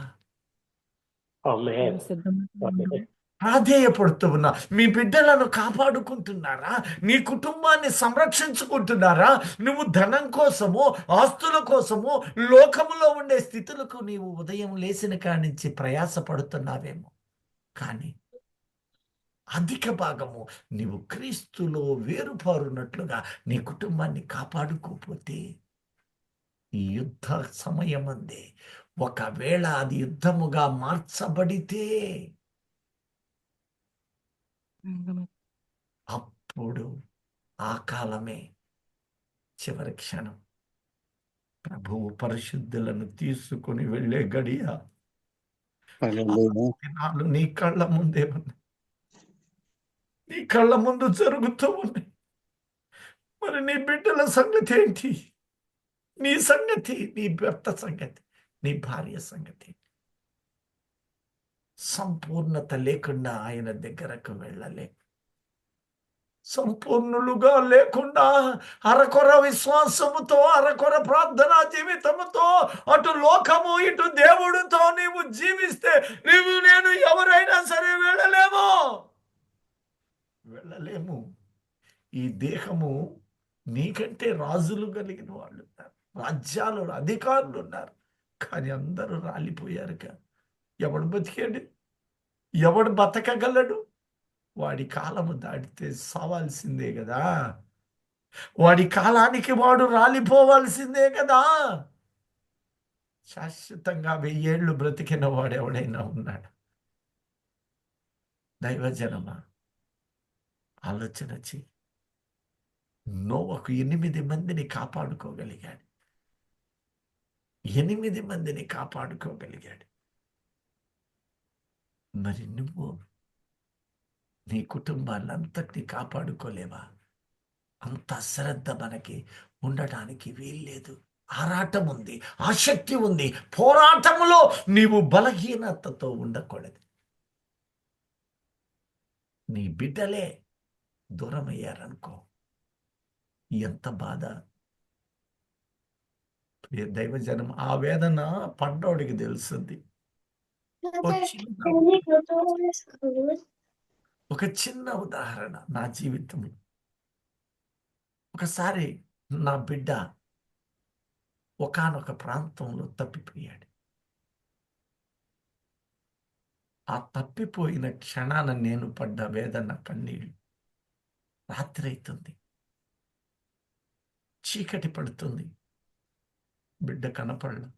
ప్రాధేయపడుతూ ఉన్నా. మీ బిడ్డలను కాపాడుకుంటున్నారా? నీ కుటుంబాన్ని సంరక్షించుకుంటున్నారా? నువ్వు ధనం కోసమో, ఆస్తుల కోసమో, లోకములో ఉండే స్థితులకు నీవు ఉదయం లేచిన కాడి నుంచి ప్రయాసపడుతున్నావేమో. కానీ అధిక భాగము నీవు క్రీస్తులో వేరుపారున్నట్లుగా నీ కుటుంబాన్ని కాపాడుకోపోతే ఈ యుద్ధ సమయం అందే, ఒకవేళ అది యుద్ధముగా మార్చబడితే అప్పుడు ఆ కాలమే చివరి క్షణం. ప్రభువు పరిశుద్ధులను తీసుకుని వెళ్ళే గడియ దినాలు నీ కళ్ళ ముందే ఉన్నాయి. నీ కళ్ళ ముందు జరుగుతూ ఉన్నాయి. మరి నీ బిడ్డల సంగతి ఏంటి? నీ సంగతి, నీ భర్త సంగతి, నీ భార్య సంగతి. సంపూర్ణత లేకుండా ఆయన దగ్గరకు వెళ్ళలే. సంపూర్ణులుగా లేకుండా అరకొర విశ్వాసముతో, అరకొర ప్రార్థనా జీవితముతో, అటు లోకము ఇటు దేవుడితో నీవు జీవిస్తే నీవు నేను ఎవరైనా సరే వెళ్ళలేము. ఈ దేహము నీకంటే రాజులు కలిగిన వాళ్ళు ఉన్నారు, రాజ్యాలు, అధికారులు ఉన్నారు. కానీ అందరూ రాలిపోయారుగా. ఎవడు బతికాడు? ఎవడు బతకగలడు? వాడి కాలము దాటితే సావాల్సిందే కదా. వాడి కాలానికి వాడు రాలిపోవాల్సిందే కదా. శాశ్వతంగా 1000 ఏళ్ళు బ్రతికిన వాడు ఎవడైనా ఉన్నాడు? దైవజనమా, ఆలోచన చెయ్యి. నోవకు 8 మందిని కాపాడుకోగలిగాడు. 8 మందిని కాపాడుకోగలిగాడు. మరి నువ్వు నీ కుటుంబాన్ని అంతటిని కాపాడుకోలేవా? అంత శ్రద్ధ మనకి ఉండటానికి వీల్లేదు. ఆరాటం ఉంది, ఆసక్తి ఉంది. పోరాటములో నీవు బలహీనతతో ఉండకూడదు. నీ బిడ్డలే దూరం అయ్యారనుకో, ఎంత బాధ. ప్రియ దైవజనం, ఆ వేదన పడ్డోడికి తెలుస్తుంది. ఒక చిన్న ఉదాహరణ నా జీవితంలో. ఒకసారి నా బిడ్డ ఒకానొక ప్రాంతంలో తప్పిపోయాడు. ఆ తప్పిపోయిన క్షణాన నేను పడ్డ వేదన, కన్నీళ్ళు. రాత్రి అవుతుంది, చీకటి పడుతుంది, బిడ్డ కనపడదు.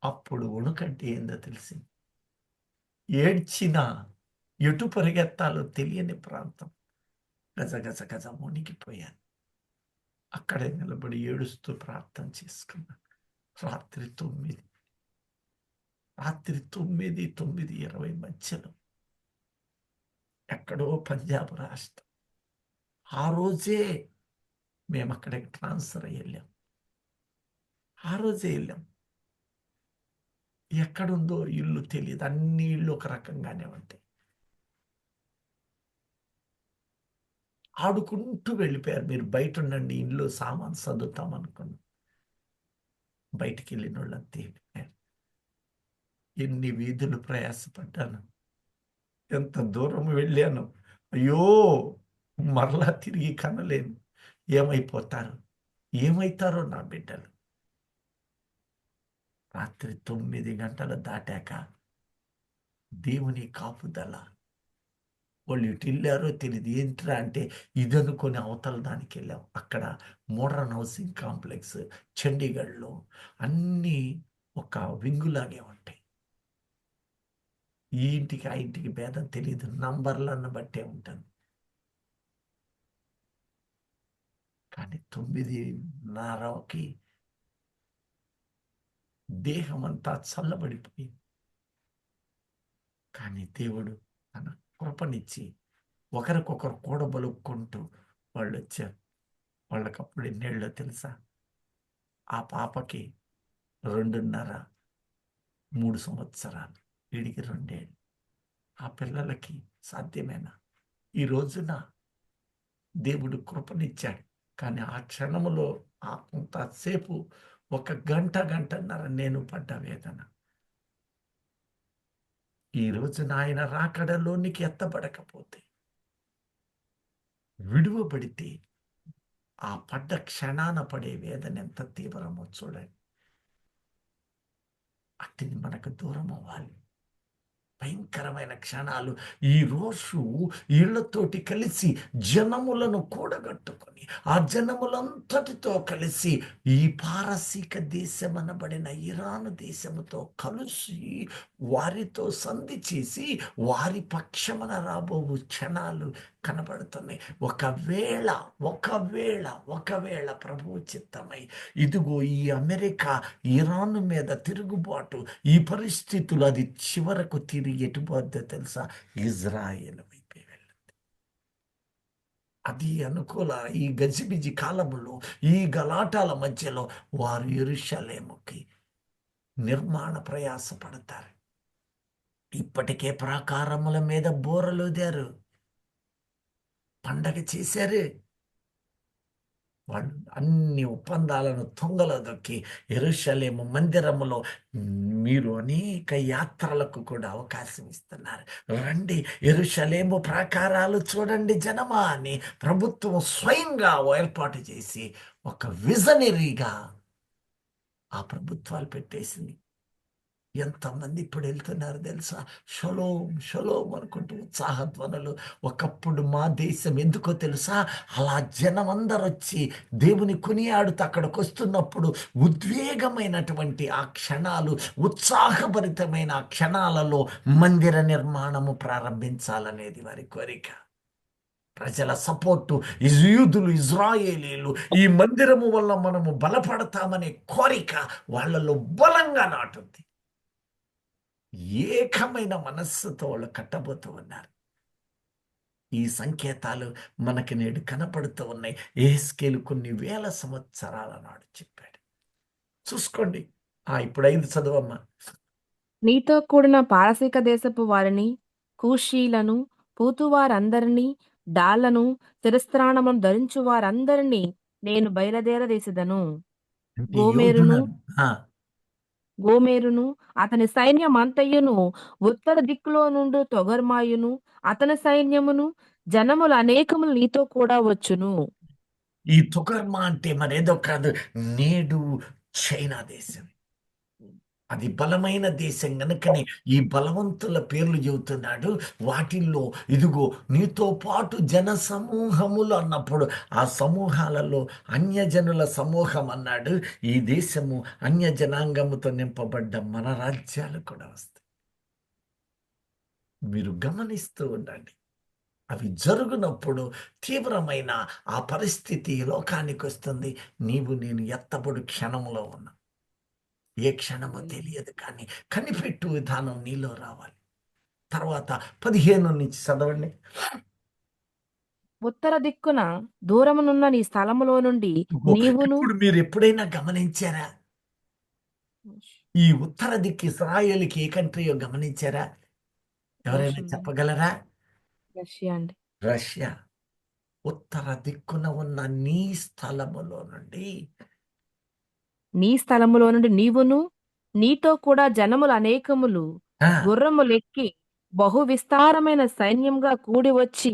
అప్పుడు వణుకంటే ఏందో తెలిసింది. ఏడ్చినా ఎటు పరిగెత్తాలో తెలియని ప్రాంతం. గజ గజ గజ వణికిపోయాను. అక్కడే నిలబడి ఏడుస్తూ ప్రార్థన చేసుకున్నాను. రాత్రి 9:20 మధ్యలో ఎక్కడో పంజాబ్ రాష్ట్రం. ఆ రోజే మేము అక్కడికి ట్రాన్స్ఫర్ అయ్యి వెళ్ళాం. ఆ రోజే వెళ్ళాం. ఎక్కడుందో ఇల్లు తెలియదు. అన్ని ఇళ్ళు ఒక రకంగానే ఉంటాయి. ఆడుకుంటూ వెళ్ళిపోయారు. మీరు బయట ఉండండి, ఇంట్లో సామాన్ సర్దుతాం అనుకున్నాం. బయటికి వెళ్ళిన వాళ్ళంతా వెళ్ళిపోయారు. ఎన్ని వీధులు ప్రయాసపడ్డాను, ఎంత దూరం వెళ్ళాను. అయ్యో, మరలా తిరిగి కనలేను. ఏమైతారో నా బిడ్డలు. రాత్రి 9 గంటలు దాటాక దేవుని కాపుదల. వాళ్ళు ఇటు వెళ్ళారో తెలియదు. ఏంట్రా అంటే ఇదనుకొని అవతల దానికి వెళ్ళాం. అక్కడ మోడర్న్ హౌసింగ్ కాంప్లెక్స్ చండీగఢ్లో అన్నీ ఒక వింగులాగే ఉంటాయి. ఈ ఇంటికి ఆ ఇంటికి భేదం తెలియదు, నంబర్లను బట్టే ఉంటుంది. కానీ 9:30కి దేహం అంతా చల్లబడిపోయింది. కానీ దేవుడు తన కృపనిచ్చి ఒకరికొకరు కూడబలుక్కుంటూ వాళ్ళు వచ్చారు. వాళ్ళకి అప్పుడు ఎన్నేళ్ళో తెలుసా? ఆ పాపకి 2.5, 3 సంవత్సరాలు, వీడికి 2 ఏళ్ళు. ఆ పిల్లలకి సాధ్యమేనా? ఈ రోజున దేవుడు కృపనిచ్చాడు. కానీ ఆ క్షణములో ఆ కొంతసేపు 1 గంట, గంటన్నర నేను పడ్డ వేదన. ఈ రోజున ఆయన రాకడలోనికి ఎత్తబడకపోతే, విడువబడితే ఆ పడ్డ క్షణాన పడే వేదన ఎంత తీవ్రమో చూడండి. అట్టిది మనకు దూరం అవ్వాలి. భయంకరమైన క్షణాలు. ఈ రోజు ఇళ్లతోటి కలిసి జనములను కూడగట్టుకొని ఆ జనములంతటితో కలిసి ఈ పారసీక దేశం అనబడిన ఇరాన్ దేశముతో కలిసి వారితో సంధి చేసి వారి పక్షమున రాబోవు క్షణాలు కనబడుతున్నాయి. ఒకవేళ ప్రభువు చిత్తమై ఇదిగో ఈ అమెరికా ఇరాన్ మీద తిరుగుబాటు, ఈ పరిస్థితులు, అది చివరకు తిరిగి ఎటుపోద్దో తెలుసా? ఇజ్రాయేల్ వైపే వెళ్ళింది. అది అనుకూల. ఈ గజిబిజి కాలంలో, ఈ గలాటాల మధ్యలో వారు యెరూషలేముకి నిర్మాణ ప్రయాస పడతారు. ఇప్పటికే ప్రాకారముల మీద బోరలుదారు, పండగ చేశారు. వాళ్ళు అన్ని ఒప్పందాలను తొంగలో దొక్కి యెరూషలేము మందిరములో మీరు అనేక యాత్రలకు కూడా అవకాశం ఇస్తున్నారు. రండి, యెరూషలేము ప్రాకారాలు చూడండి జనమా అని ప్రభుత్వం స్వయంగా ఏర్పాటు చేసి ఒక విజనరీగా ఆ ప్రభుత్వాలు పెట్టేసింది. ఎంతమంది ఇప్పుడు వెళ్తున్నారు తెలుసా? షలోం షలోం అనుకుంటూ ఉత్సాహధ్వనులు. ఒకప్పుడు మా దేశం ఎందుకో తెలుసా? అలా జనం అందరూ వచ్చి దేవుని కొనియాడుతూ అక్కడికి వస్తున్నప్పుడు ఉద్వేగమైనటువంటి ఆ క్షణాలు, ఉత్సాహభరితమైన ఆ క్షణాలలో మందిర నిర్మాణము ప్రారంభించాలనేది వారి కోరిక. ప్రజల సపోర్టు, యూదులు, ఇజ్రాయేలీలు ఈ మందిరము వల్ల మనము బలపడతామనే కోరిక వాళ్ళలో బలంగా నాటుంది. ఏకమైన మనస్సుతో వాళ్ళు కట్టబోతూ ఉన్నారు. ఈ సంకేతాలు మనకి నేడు కనపడుతూ ఉన్నాయి. యెహెజ్కేలు కొన్ని వేల సంవత్సరాల నాడు చెప్పాడు. చూసుకోండి. ఇప్పుడు 5 చదవమ్మా. నీతో కూడిన పారసీక దేశపు వారిని, కూషీలను, పూతువారందరినీ డాళ్లను శిరస్త్రాణములను ధరించు వారందరినీ నేను బయలుదేరదీసెదను. అంటే గోమెరును యోధులను గోమెరును అతని సైన్యమంతయును ఉత్తర దిక్కులో నుండి తొగర్మాయును అతని సైన్యమును జనములు అనేకములు నీతో కూడా వచ్చును. ఈ తుకర్మ అంటే మరేదో కాదు, నేడు చైనా దేశం. అది బలమైన దేశం గనుకని ఈ బలవంతుల పేర్లు చెబుతున్నాడు. వాటిల్లో ఇదిగో నీతో పాటు జన సమూహములు అన్నప్పుడు ఆ సమూహాలలో అన్యజనుల సమూహం అన్నాడు. ఈ దేశము అన్య జనాంగముతో నింపబడ్డ మన రాజ్యాలు కూడా వస్తాయి. మీరు గమనిస్తూ ఉండండి. అవి జరుగునప్పుడు తీవ్రమైన ఆ పరిస్థితి లోకానికి వస్తుంది. నీవు నేను ఎత్తబడు క్షణంలో ఉన్నా. ఏ క్షణమో తెలియదు, కానీ కనిపెట్టు విధానం నీలో రావాలి. తర్వాత 15 నుంచి చదవండి. ఉత్తర దిక్కున దూరమునున్న నీ స్థలములో నుండి నీవును ఇప్పుడు మీరు ఎప్పుడైనా గమనించారా? ఈ ఉత్తర దిక్కు ఇస్రాయేలుకి ఏ కంట్రీయో గమనించారా? ఎవరైనా చెప్పగలరా? రష్యా అండి. రష్యా. ఉత్తర దిక్కున ఉన్న నీ స్థలములో నుండి నీ స్థలములో నుండి నీవును నీతో కూడా జనములు అనేకములు ఆ, గుర్రములెక్కి బహు విస్తారమైన సైన్యంగా కూడి వచ్చి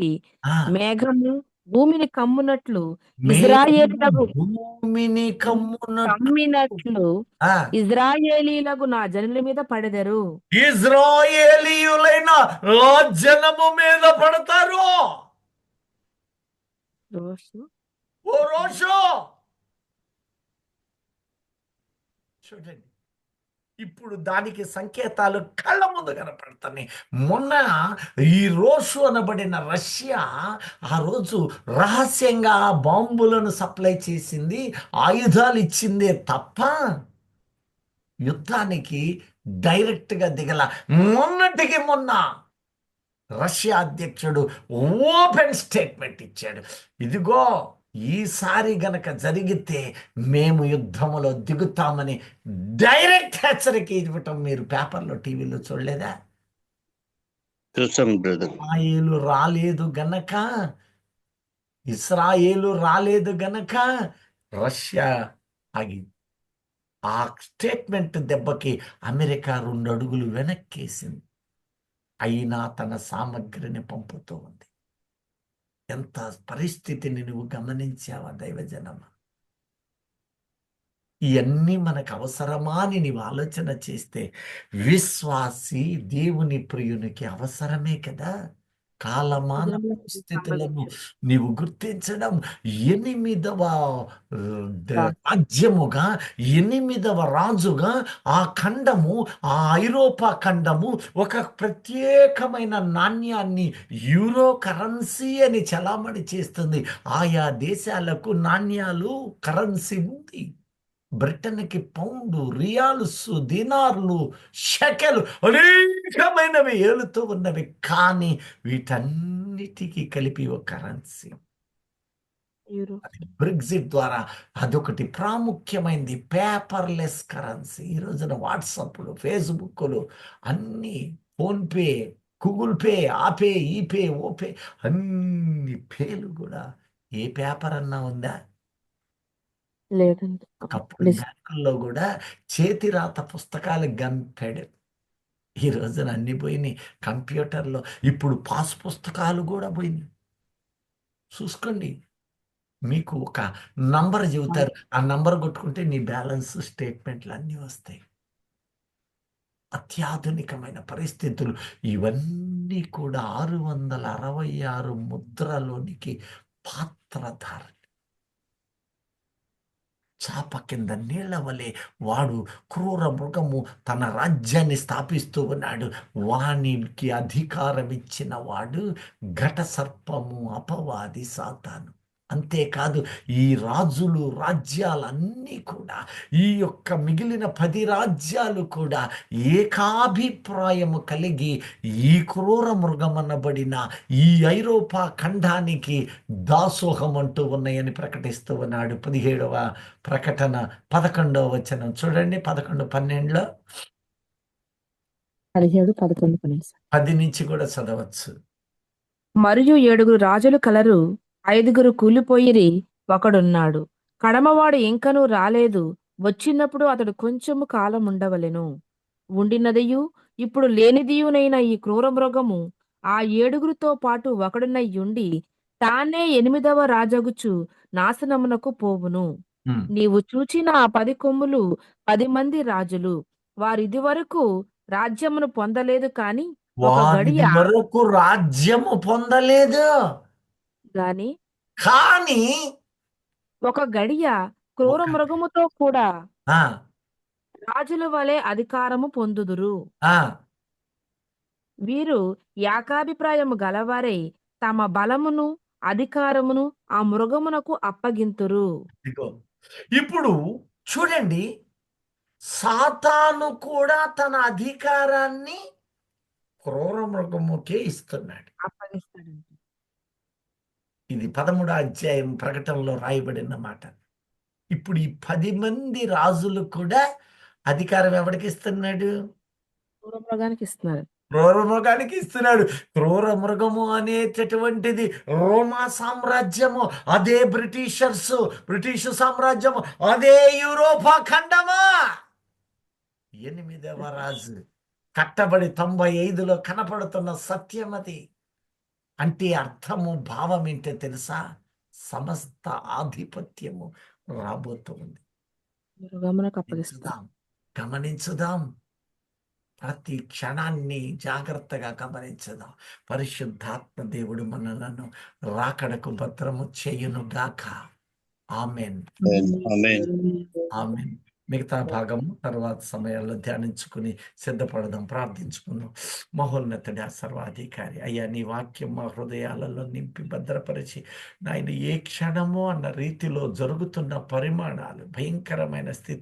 ఆ, మేఘము భూమిని కమ్మునట్లు మేఘము ఇజ్రాయేలీలకు భూమిని కమ్మునట్టు కమ్మినట్లు ఆ, ఇజ్రాయేలీలకు నా జనుల మీద పడెదరు. ఇజ్రాయేలీయులైన ఆ జనము మీద పడతారు. రోషు ఓ రోషో చూడండి. ఇప్పుడు దానికి సంకేతాలు కళ్ళ ముందు కనపడుతున్నాయి. మొన్న ఈ రోషు అనబడిన రష్యా ఆ రోజు రహస్యంగా బాంబులను సప్లై చేసింది, ఆయుధాలు ఇచ్చిందే తప్ప యుద్ధానికి డైరెక్ట్గా దిగల. మొన్నటికి మొన్న రష్యా అధ్యక్షుడు ఓపెన్ స్టేట్మెంట్ ఇచ్చాడు. ఇదిగో ఈసారి గనక జరిగితే మేము యుద్ధములో దిగుతామని డైరెక్ట్ హెచ్చరిక ఇవ్వటం మీరు పేపర్లో టీవీలో చూడలేదా? చూసాం బ్రదర్. ఇస్రాయేలు రాలేదు గనక రష్యా ఆగింది. ఆ స్టేట్మెంట్ దెబ్బకి అమెరికా 2 అడుగులు వెనక్కేసింది. అయినా తన సామగ్రిని పంపుతూ ఉంది. ఎంత పరిస్థితిని నువ్వు గమనించావా దైవజనమా? ఇవన్నీ మనకు అవసరమా అని నీవు ఆలోచన చేస్తే విశ్వాసి దేవుని ప్రియునికి అవసరమే కదా. కాలమాన పరిస్థితులను నీవు గుర్తించడం. 8వ రాజ్యముగా 8వ రాజుగా ఆ ఖండము, ఆ ఐరోపా ఖండము ఒక ప్రత్యేకమైన నాణ్యాన్ని యూరో కరెన్సీ అని చలామణి చేస్తుంది. ఆయా దేశాలకు నాణ్యాలు కరెన్సీ ఉంది. బ్రిటన్కి పౌండు, రియాల్స్, దినార్లు, షెకెలు అనేకమైనవి ఏలుతూ ఉన్నవి. కానీ వీటన్నిటికీ కలిపి ఒక కరెన్సీ. బ్రెగ్జిట్ ద్వారా అదొకటి ప్రాముఖ్యమైనది, పేపర్లెస్ కరెన్సీ. ఈ రోజున వాట్సాప్లు, ఫేస్బుక్లు అన్నీ, ఫోన్పే, గూగుల్ పే, ఆ పే, ఈ పే, ఓ పే, అన్ని పేలు కూడా. ఏ పేపర్ అన్నా ఉందా? లేదండి. ఒకప్పుడు బ్యాంకుల్లో కూడా చేతి రాత పుస్తకాలు గంపెడు. ఈ రోజున అన్ని పోయినాయి కంప్యూటర్లో. ఇప్పుడు పాస్ పుస్తకాలు కూడా పోయినాయి. చూసుకోండి, మీకు ఒక నంబర్ చెబుతారు, ఆ నంబర్ కొట్టుకుంటే నీ బ్యాలెన్స్ స్టేట్మెంట్లు అన్నీ వస్తాయి. అత్యాధునికమైన పరిస్థితులు ఇవన్నీ కూడా 666 ముద్రలోనికి పాత్రధారులు. చాప కింద నీళ్ల వలె వాడు క్రూర మృగము తన రాజ్యాన్ని స్థాపిస్తూ ఉన్నాడు. వానికి అధికారం ఇచ్చిన వాడు ఘట సర్పము, అపవాది, సాతాను. అంతేకాదు ఈ రాజులు, రాజ్యాలన్నీ కూడా, ఈ యొక్క మిగిలిన 10 రాజ్యాలు కూడా ఏకాభిప్రాయము కలిగి ఈ క్రూర మృగమనబడిన ఈ ఐరోపా ఖండానికి దాసోహం అంటూ ఉన్నాయని ప్రకటిస్తూ ఉన్నాడు. 17వ ప్రకటన 11వ వచనం చూడండి. 11, 12లో 17, 11, 12. 10 నుంచి కూడా చదవచ్చు. మరియు 7 రాజులు కలరు, 5 కూలిపోయిరి, ఒకడున్నాడు. కడమవాడు ఇంకనూ రాలేదు. వచ్చినప్పుడు అతడు కొంచెము కాలం ఉండవలెను. ఉండినదియు ఇప్పుడు లేనిదియునైన ఈ క్రూర మృగము ఆ 7 పాటు ఒకడునయ్యుండి తానే 8వ రాజగుచు నాశనమునకు పోవును. ఉమ్. నీవు చూచిన ఆ 10 కొమ్ములు 10 మంది రాజులు. వారిది వరకు రాజ్యమును పొందలేదు కాని ఒక వారిది గడియ వరకు రాజ్యము పొందలేదు, గాని కానీ క్రూర ఒక- మృగముతో కూడా ఆ, రాజుల వలె అధికారము పొందుదురు. ఆ, వీరు ఏకాభిప్రాయము గలవారై తమ బలమును అధికారమును ఆ మృగమునకు అప్పగింతురు. ఇదిగో. ఇప్పుడు చూడండి, సాతాను కూడా తన అధికారాన్ని క్రూర మృగముకే ఇస్తున్నాడు. అప్పగిస్తాడంట. ఇది 13వ అధ్యాయం ప్రకటనలో రాయబడిన మాట. ఇప్పుడు ఈ 10 మంది రాజులు కూడా అధికారం ఎవరికి ఇస్తున్నాడు? క్రూర మృగానికి ఇస్తున్నారు. క్రూర మృగానికి ఇస్తున్నాడు. క్రూర మృగము అనేటటువంటిది రోమా సామ్రాజ్యము, అదే బ్రిటిష్ సామ్రాజ్యము, అదే యూరోపా ఖండమా. 8వ రాజు కట్టబడి 95లో కనపడుతున్న సత్యం అది. అంటే అర్థము భావం ఏంటో తెలుసా? సమస్త ఆధిపత్యము రాబోతుంది. మృగమునకు అప్పగిస్తారు. గమనించుదాం. ప్రతి క్షణాన్ని జాగ్రత్తగా గమనించుదాం. పరిశుద్ధాత్మ దేవుడు మనలను రాకడకు భద్రము చేయును గాక. ఆమెన్, ఆమేన్. ఆమెన్. మిగతా భాగము తర్వాత సమయాల్లో ధ్యానించుకుని సిద్ధపడదాం, ప్రార్థించుకుందాం. మహోన్నతుడా, సర్వాధికారి అయ్యా, నీ వాక్యం మా హృదయాలలో నింపి భద్రపరిచి నాయన ఏ క్షణమో అన్న రీతిలో జరుగుతున్న పరిమాణాలు, భయంకరమైన స్థితి